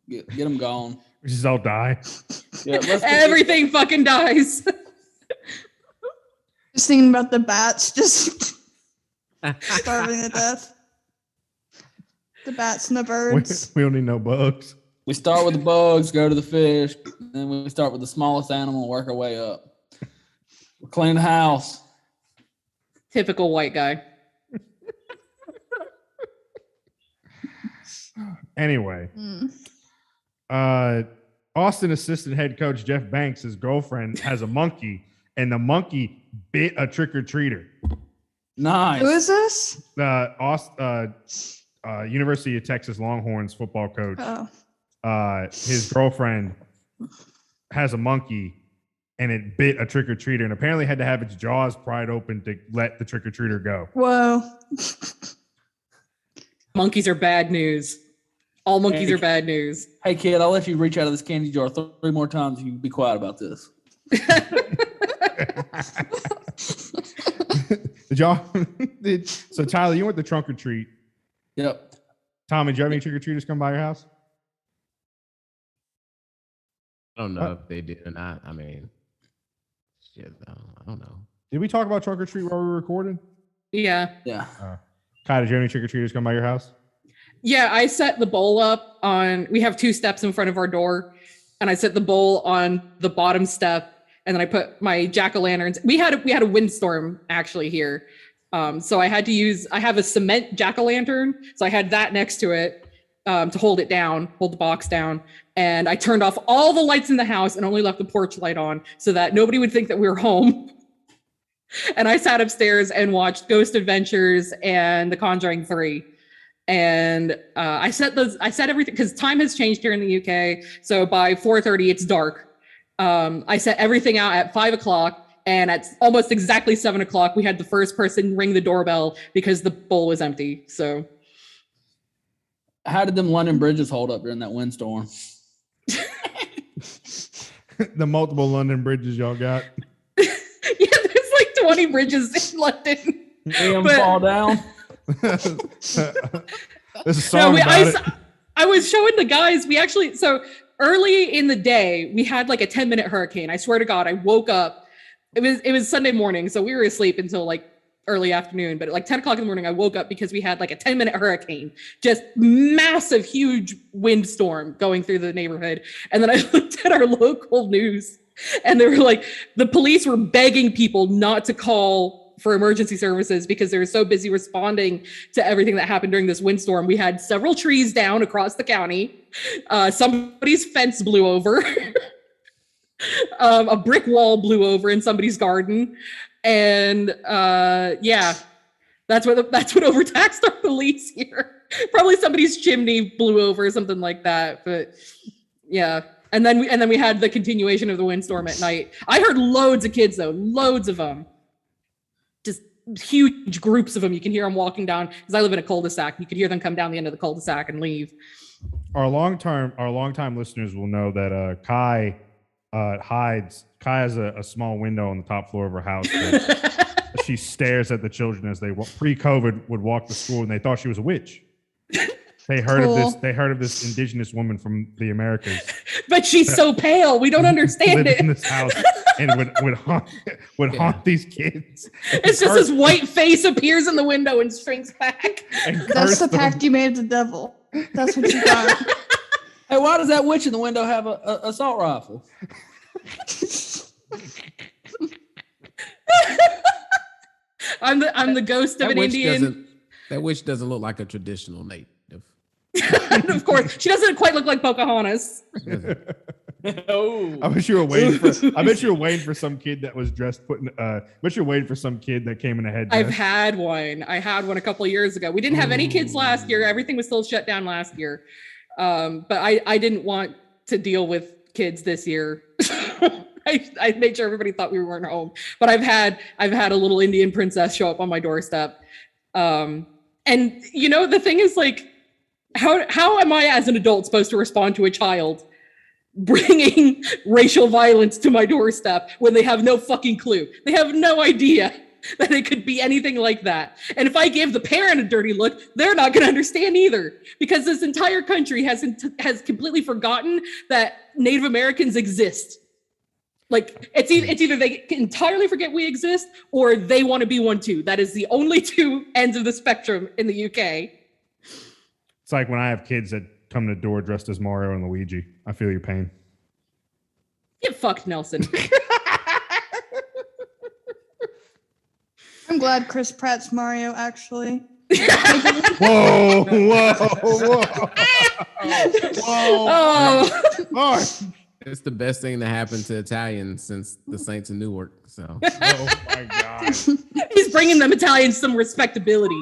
S5: Get them gone.
S8: We just all die.
S5: Yeah, let's
S6: Everything fucking dies.
S9: Just thinking about the bats just starving to death. The bats and the
S8: We,
S9: birds.
S8: we don't need no bugs.
S5: We start with the bugs, go to the fish, then we start with the smallest animal and work our way up. We clean the house.
S6: Typical white guy.
S8: Anyway,
S9: Mm.
S8: Austin assistant head coach Jeff Banks' girlfriend has a monkey, and the monkey bit a trick-or-treater.
S5: Nice.
S9: Who is this?
S8: University of Texas Longhorns football coach.
S9: Oh.
S8: His girlfriend has a monkey, and it bit a trick-or-treater, and apparently had to have its jaws pried open to let the trick-or-treater go.
S9: Whoa.
S6: Monkeys are bad news. All monkeys
S5: Hey.
S6: are bad news.
S5: Hey kid, I'll let you reach out of this candy jar 3 more times if you be quiet about this.
S8: Did y'all? So Tyler, you went to trunk or treat.
S5: Yep.
S8: Tommy, did you have any trick-or-treaters come by your house?
S7: I don't know if they did or not. I mean, shit, I don't know.
S8: Did we talk about trunk or treat while we were recording?
S6: Yeah.
S5: Yeah.
S8: Kai, did you have any trick-or-treaters come by your house?
S6: Yeah, I set the bowl up on, we have 2 steps in front of our door, and I set the bowl on the bottom step, and then I put my jack-o'-lanterns. We had a windstorm actually here So I have a cement jack-o'-lantern. So I had that next to it to hold the box down. And I turned off all the lights in the house and only left the porch light on so that nobody would think that we were home. And I sat upstairs and watched Ghost Adventures and The Conjuring 3. And I set everything because time has changed here in the UK. So by 4:30, it's dark. I set everything out at 5 o'clock. And at almost exactly 7 o'clock, we had the first person ring the doorbell because the bowl was empty. So,
S5: how did them London bridges hold up during that windstorm?
S8: The multiple London bridges y'all got.
S6: Yeah, there's like 20 bridges in London.
S5: Them fall down.
S8: There's a song about it.
S6: I was showing the guys. So early in the day, we had like a 10-minute hurricane. I swear to God, I woke up. It was Sunday morning, so we were asleep until like early afternoon. But at like 10 o'clock in the morning, I woke up because we had like a 10-minute hurricane, just massive, huge windstorm going through the neighborhood. And then I looked at our local news, and they were like, the police were begging people not to call for emergency services because they were so busy responding to everything that happened during this windstorm. We had several trees down across the county. Somebody's fence blew over. A brick wall blew over in somebody's garden, and that's what overtaxed our police here. Probably somebody's chimney blew over or something like that. But yeah, and then we had the continuation of the windstorm at night. I heard loads of kids though, loads of them, just huge groups of them. You can hear them walking down because I live in a cul-de-sac. You could hear them come down the end of the cul-de-sac and leave.
S8: Our longtime listeners will know that Kai has a small window on the top floor of her house. She stares at the children as they pre-COVID would walk to school, and they thought she was a witch. They heard of this. They heard of this indigenous woman from the Americas.
S6: But she's so pale, we don't understand it.
S8: In this house and would haunt these kids.
S6: It's just this white face appears in the window and shrinks back.
S9: That's the pact you made with the devil. That's what you got.
S5: Hey, why does that witch in the window have a assault rifle?
S6: I'm the ghost of an Indian.
S7: That witch doesn't look like a traditional native.
S6: And of course, she doesn't quite look like Pocahontas.
S5: Oh,
S8: I bet you were waiting for some kid that was dressed. I bet you're waiting for some kid that came in a headdress.
S6: I've had one. I had one a couple of years ago. We didn't have any kids last year. Everything was still shut down last year. But I didn't want to deal with kids this year. I made sure everybody thought we weren't home. But I've had a little Indian princess show up on my doorstep. And you know, the thing is, like, how am I as an adult supposed to respond to a child bringing racial violence to my doorstep when they have no fucking clue? They have no idea that it could be anything like that. And if I give the parent a dirty look, they're not going to understand either, because this entire country has completely forgotten that Native Americans exist. Like, it's either they entirely forget we exist, or they want to be one too. That is the only two ends of the spectrum in the UK.
S8: It's like when I have kids that come to the door dressed as Mario and Luigi. I feel your pain.
S6: Get fucked, Nelson.
S9: I'm glad Chris Pratt's Mario, actually.
S8: Whoa.
S6: Oh.
S7: It's the best thing that happened to Italians since the Saints of Newark. So,
S8: Oh my God.
S6: He's bringing them Italians some respectability.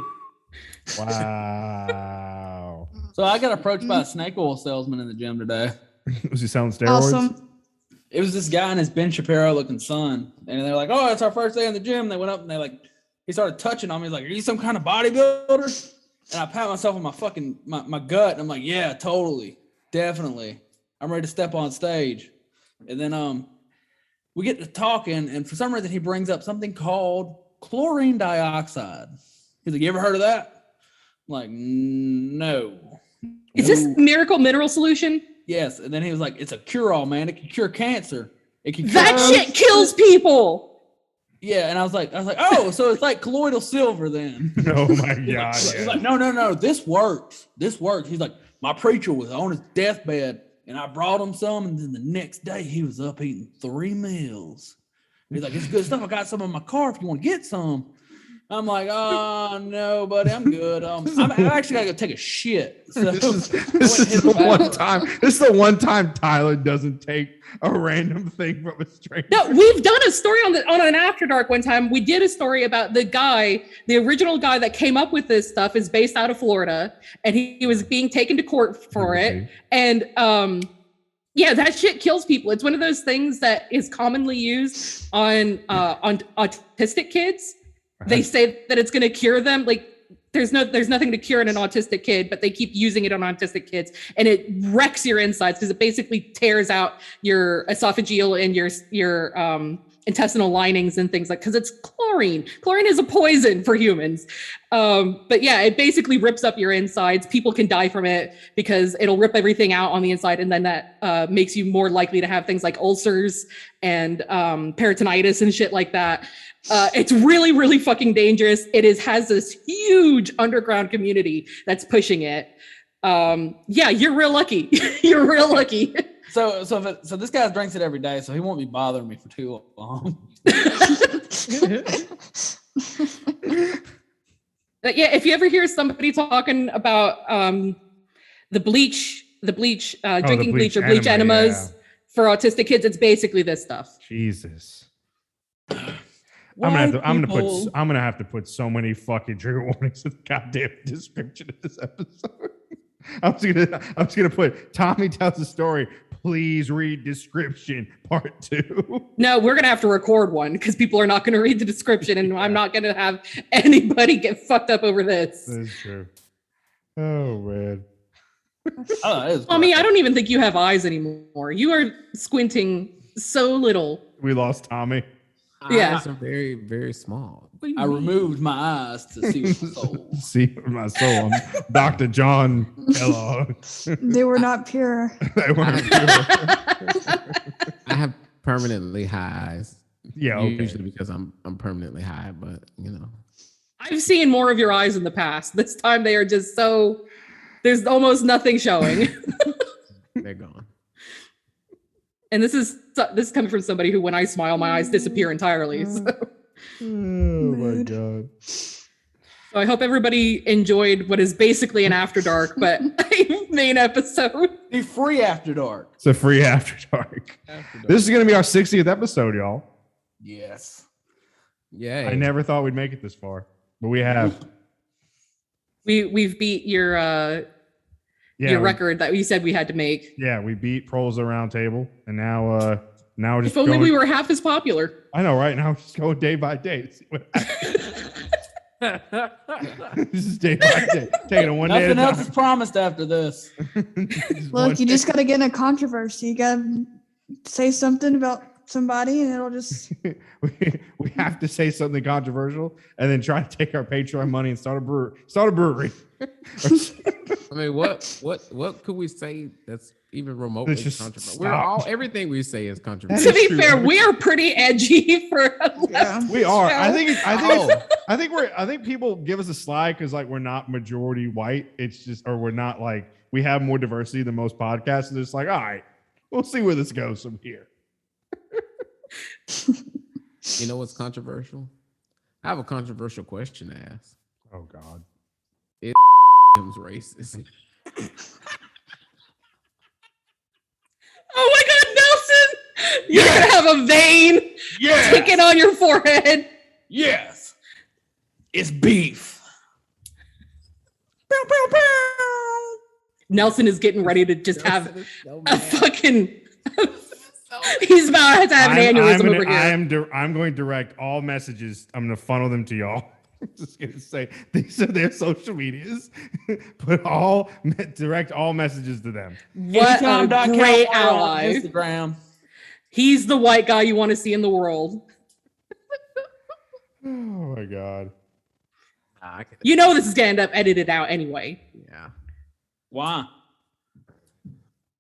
S8: Wow.
S5: So I got approached by a snake oil salesman in the gym today.
S8: Was he selling steroids?
S9: Awesome.
S5: It was this guy and his Ben Shapiro looking son. And they're like, oh, it's our first day in the gym. They went up and he started touching on me. He's like, are you some kind of bodybuilder? And I pat myself on my fucking, my gut. And I'm like, yeah, totally. Definitely. I'm ready to step on stage. And then we get to talking, and for some reason he brings up something called chlorine dioxide. He's like, you ever heard of that? I'm like, no.
S6: Is this miracle mineral solution?
S5: Yes. And then he was like, it's a cure-all, man. It can cure cancer. It can cure
S6: That shit kills people.
S5: Yeah. And I was like, oh, so it's like colloidal silver then.
S8: Oh my God.
S5: He's like, no, this works. This works. He's like, my preacher was on his deathbed, and I brought him some, and then the next day he was up eating 3 meals. He's like, it's good stuff. I got some in my car if you want to get some. I'm like, oh no, buddy, I'm good. I'm actually gotta go take a shit. So
S8: This is the one time. This is the one time Tyler doesn't take a random thing from a stranger.
S6: No, we've done a story on an After Dark one time. We did a story about the original guy that came up with this stuff is based out of Florida, and he was being taken to court for it. And yeah, that shit kills people. It's one of those things that is commonly used on autistic kids. They say that it's going to cure them. Like there's nothing to cure in an autistic kid, but they keep using it on autistic kids, and it wrecks your insides because it basically tears out your esophageal and your intestinal linings and things like, because it's chlorine. Chlorine is a poison for humans. But yeah, it basically rips up your insides. People can die from it because it'll rip everything out on the inside. And then that makes you more likely to have things like ulcers and peritonitis and shit like that. It's really, really fucking dangerous. Has this huge underground community that's pushing it. Yeah, you're real lucky. You're real lucky.
S5: So this guy drinks it every day, so he won't be bothering me for too long.
S6: Yeah, if you ever hear somebody talking about the bleach, drinking bleach or bleach enemas for autistic kids, it's basically this stuff.
S8: Jesus. I'm gonna have to put so many fucking trigger warnings in the goddamn description of this episode. I was gonna put Tommy tells a story. Please read description part 2.
S6: No, we're gonna have to record one because people are not gonna read the description, and I'm not gonna have anybody get fucked up over this.
S8: That's true. Oh man.
S6: Tommy, I don't even think you have eyes anymore. You are squinting so little.
S8: We lost Tommy.
S6: Yeah.
S7: Eyes are very, very small.
S5: I removed my eyes to see my soul.
S8: See my soul. I'm Dr. John Kellogg.
S9: They were not pure.
S8: They weren't pure.
S7: I have permanently high eyes.
S8: Yeah, okay.
S7: Usually because I'm permanently high, but you know.
S6: I've seen more of your eyes in the past. This time they are just so, there's almost nothing showing.
S7: They're gone.
S6: And this is coming from somebody who, when I smile, my eyes disappear entirely. So.
S8: Oh my god.
S6: So I hope everybody enjoyed what is basically an After Dark, but a main episode.
S5: A free After Dark.
S8: It's a free After Dark. This is going to be our 60th episode, y'all.
S5: Yes.
S7: Yeah.
S8: I never thought we'd make it this far, but we have.
S6: We've beat your record that we said we had to make.
S8: Yeah, we beat Proles Round Table, and now we're just.
S6: If only we were half as popular.
S8: I know, right? Now we're just going day by day. To see what this is day by day, taking it one day.
S5: Nothing else is promised after this.
S9: Look, you just got to get in a controversy. You got to say something about somebody, and it'll just.
S8: we have to say something controversial, and then try to take our Patreon money and start a brewery.
S7: I mean, what could we say that's even remotely controversial? Everything we say is controversial.
S6: To be fair, we are pretty edgy for a left.
S8: We are.
S6: show.
S8: I think people give us a slide because like we're not majority white. It's just, or we're not like, we have more diversity than most podcasts. And it's like, all right, we'll see where this goes from here.
S7: You know what's controversial? I have a controversial question to ask.
S8: Oh God.
S7: Is racist?
S6: Oh my God, Nelson! You're gonna have a vein ticking on your forehead.
S5: Yes. It's beef.
S6: Nelson is getting ready to just have a fucking. He's about to have an aneurysm over here.
S8: I'm going to direct all messages. I'm going to funnel them to y'all. I'm just going to say these are their social medias. Direct all messages to them.
S6: What a great ally.
S5: Instagram.
S6: He's the white guy you want to see in the world.
S8: Oh my God.
S6: You know this is going to end up edited out anyway.
S7: Yeah.
S5: Why?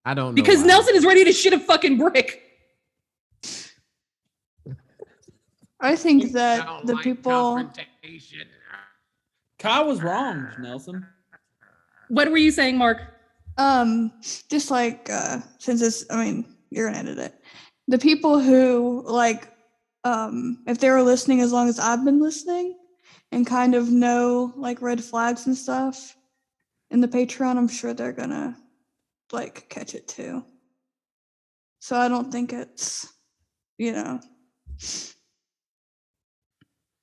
S7: I don't know.
S6: Because Nelson is ready to shit a fucking brick.
S9: I think that the people.
S5: Kyle was wrong, Nelson.
S6: What were you saying, Mark?
S9: Just like since it's, I mean, you're gonna edit it. The people who like, if they were listening as long as I've been listening, and kind of know like red flags and stuff in the Patreon, I'm sure they're gonna like catch it too. So I don't think it's,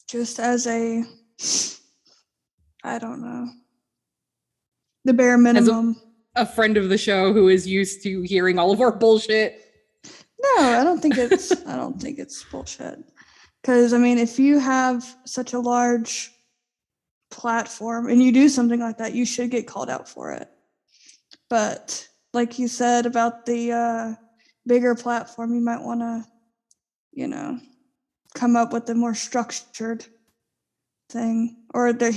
S9: just as a, I don't know, the bare minimum.
S6: A friend of the show who is used to hearing all of our bullshit.
S9: No, I don't think it's bullshit. Because I mean, if you have such a large platform and you do something like that, you should get called out for it. But like you said about the bigger platform, you might want to, come up with a more structured thing, or that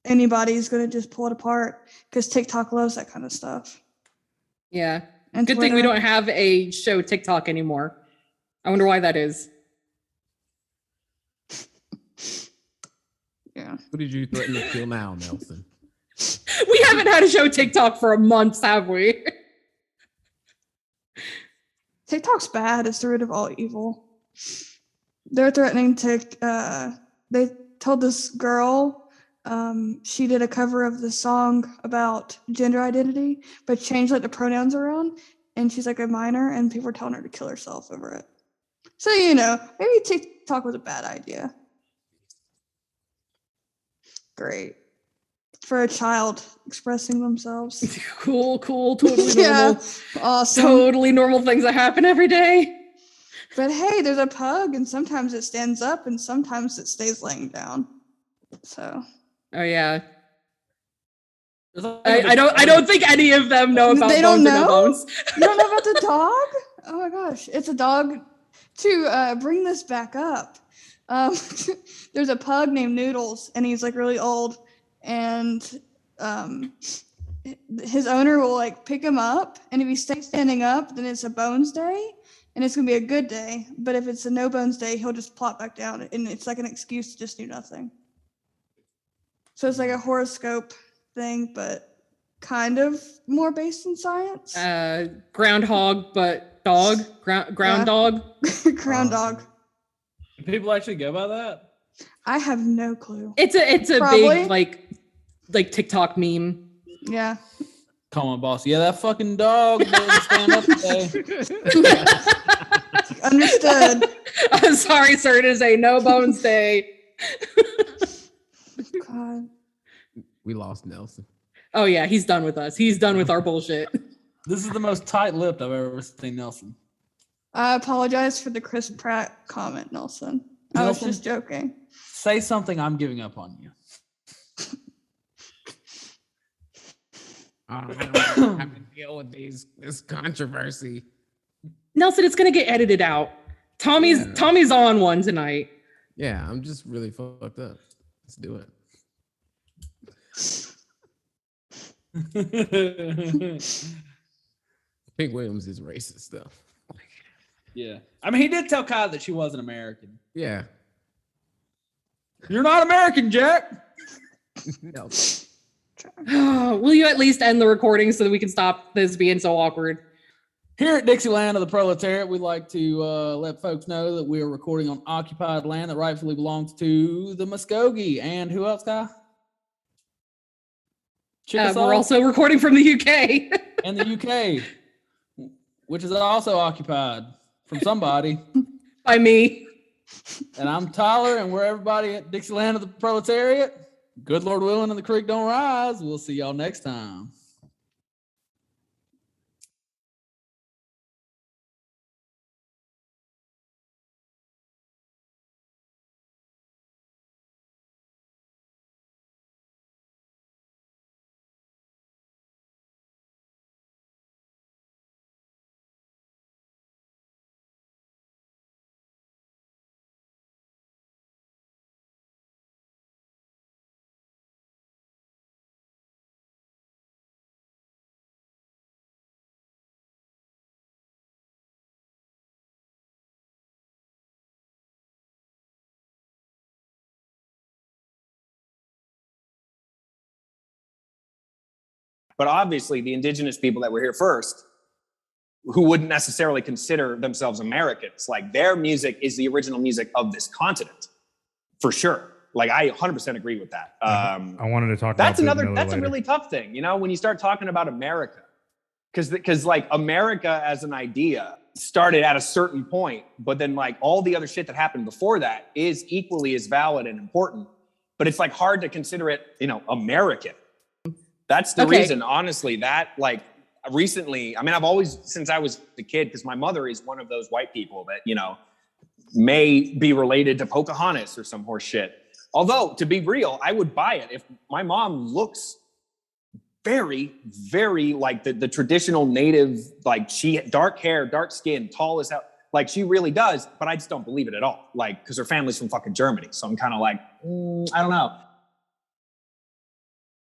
S9: anybody's going to just pull it apart, because TikTok loves that kind of stuff.
S6: Yeah.
S9: And
S6: Good thing we
S9: Twitter.
S6: don't have a show TikTok anymore. I wonder why that is.
S9: Yeah.
S7: Who did you threaten to kill now, Nelson?
S6: We haven't had a show TikTok for a month, have we?
S9: TikTok's bad. It's the root of all evil. They're threatening to, they told this girl, she did a cover of the song about gender identity, but changed like the pronouns around, and she's like a minor, and people were telling her to kill herself over it. So, maybe TikTok was a bad idea. Great. For a child expressing themselves.
S6: Cool, totally normal.
S9: Yeah, awesome.
S6: Totally normal things that happen every day.
S9: But hey, there's a pug, and sometimes it stands up, and sometimes it stays laying down. So.
S6: Oh yeah. I don't think any of them know about
S9: They
S6: bones
S9: don't
S6: and no
S9: know?
S6: bones.
S9: You don't know about the dog? Oh my gosh, it's a dog. To bring this back up, there's a pug named Noodles, and he's like really old, and his owner will like pick him up, and if he stays standing up, then it's a bones day, and it's gonna be a good day. But if it's a no bones day, he'll just plop back down, and it's like an excuse to just do nothing. So it's like a horoscope thing, but kind of more based in science.
S6: Groundhog, but dog. Ground dog.
S9: Ground dog.
S5: Do people actually go by that?
S9: I have no clue.
S6: It's a
S9: Probably.
S6: big like TikTok meme.
S9: Yeah.
S5: Call my boss. Yeah, that fucking dog didn't stand up today.
S9: Understood.
S6: I'm sorry, sir. It is a no bones day.
S9: God.
S7: We lost Nelson.
S6: Oh yeah, he's done with us. He's done with our bullshit.
S5: This is the most tight-lipped I've ever seen Nelson.
S9: I apologize for the Chris Pratt comment, Nelson. I was
S5: Nelson?
S9: just joking.
S5: Say something, I'm giving up on you.
S7: I don't have to deal with this controversy.
S6: Nelson, it's gonna get edited out. Tommy's on one tonight.
S7: Yeah, I'm just really fucked up. Let's do it. Pink Williams is racist, though.
S5: Yeah. I mean, he did tell Kai that she wasn't American.
S7: Yeah.
S5: You're not American, Jack.
S7: No.
S6: Will you at least end the recording so that we can stop this being so awkward?
S5: Here at Dixieland of the Proletariat, we'd like to let folks know that we are recording on occupied land that rightfully belongs to the Muskogee. And who else, Kai? Chickasaw
S6: We're also recording from the UK.
S5: and the UK, which is also occupied from somebody.
S6: By me.
S5: And I'm Tyler, and we're everybody at Dixieland of the Proletariat. Good Lord willing, and the creek don't rise. We'll see y'all next time.
S10: But obviously, the indigenous people that were here first, who wouldn't necessarily consider themselves Americans, like their music is the original music of this continent, for sure. Like I 100% agree with that.
S8: I wanted to talk
S10: That's
S8: about
S10: that's a
S8: later.
S10: really tough thing, you know, when you start talking about America, because like America as an idea started at a certain point, but then like all the other shit that happened before that is equally as valid and important, but it's like hard to consider it, you know, American. That's the reason, honestly, that like recently, I mean, I've always, since I was a kid, because my mother is one of those white people that, you know, may be related to Pocahontas or some horse shit. Although, to be real, I would buy it if my mom looks very, very like the traditional native, like she dark hair, dark skin, tall as hell. Like she really does, but I just don't believe it at all. Like, because her family's from fucking Germany. So I'm kind of like, I don't know.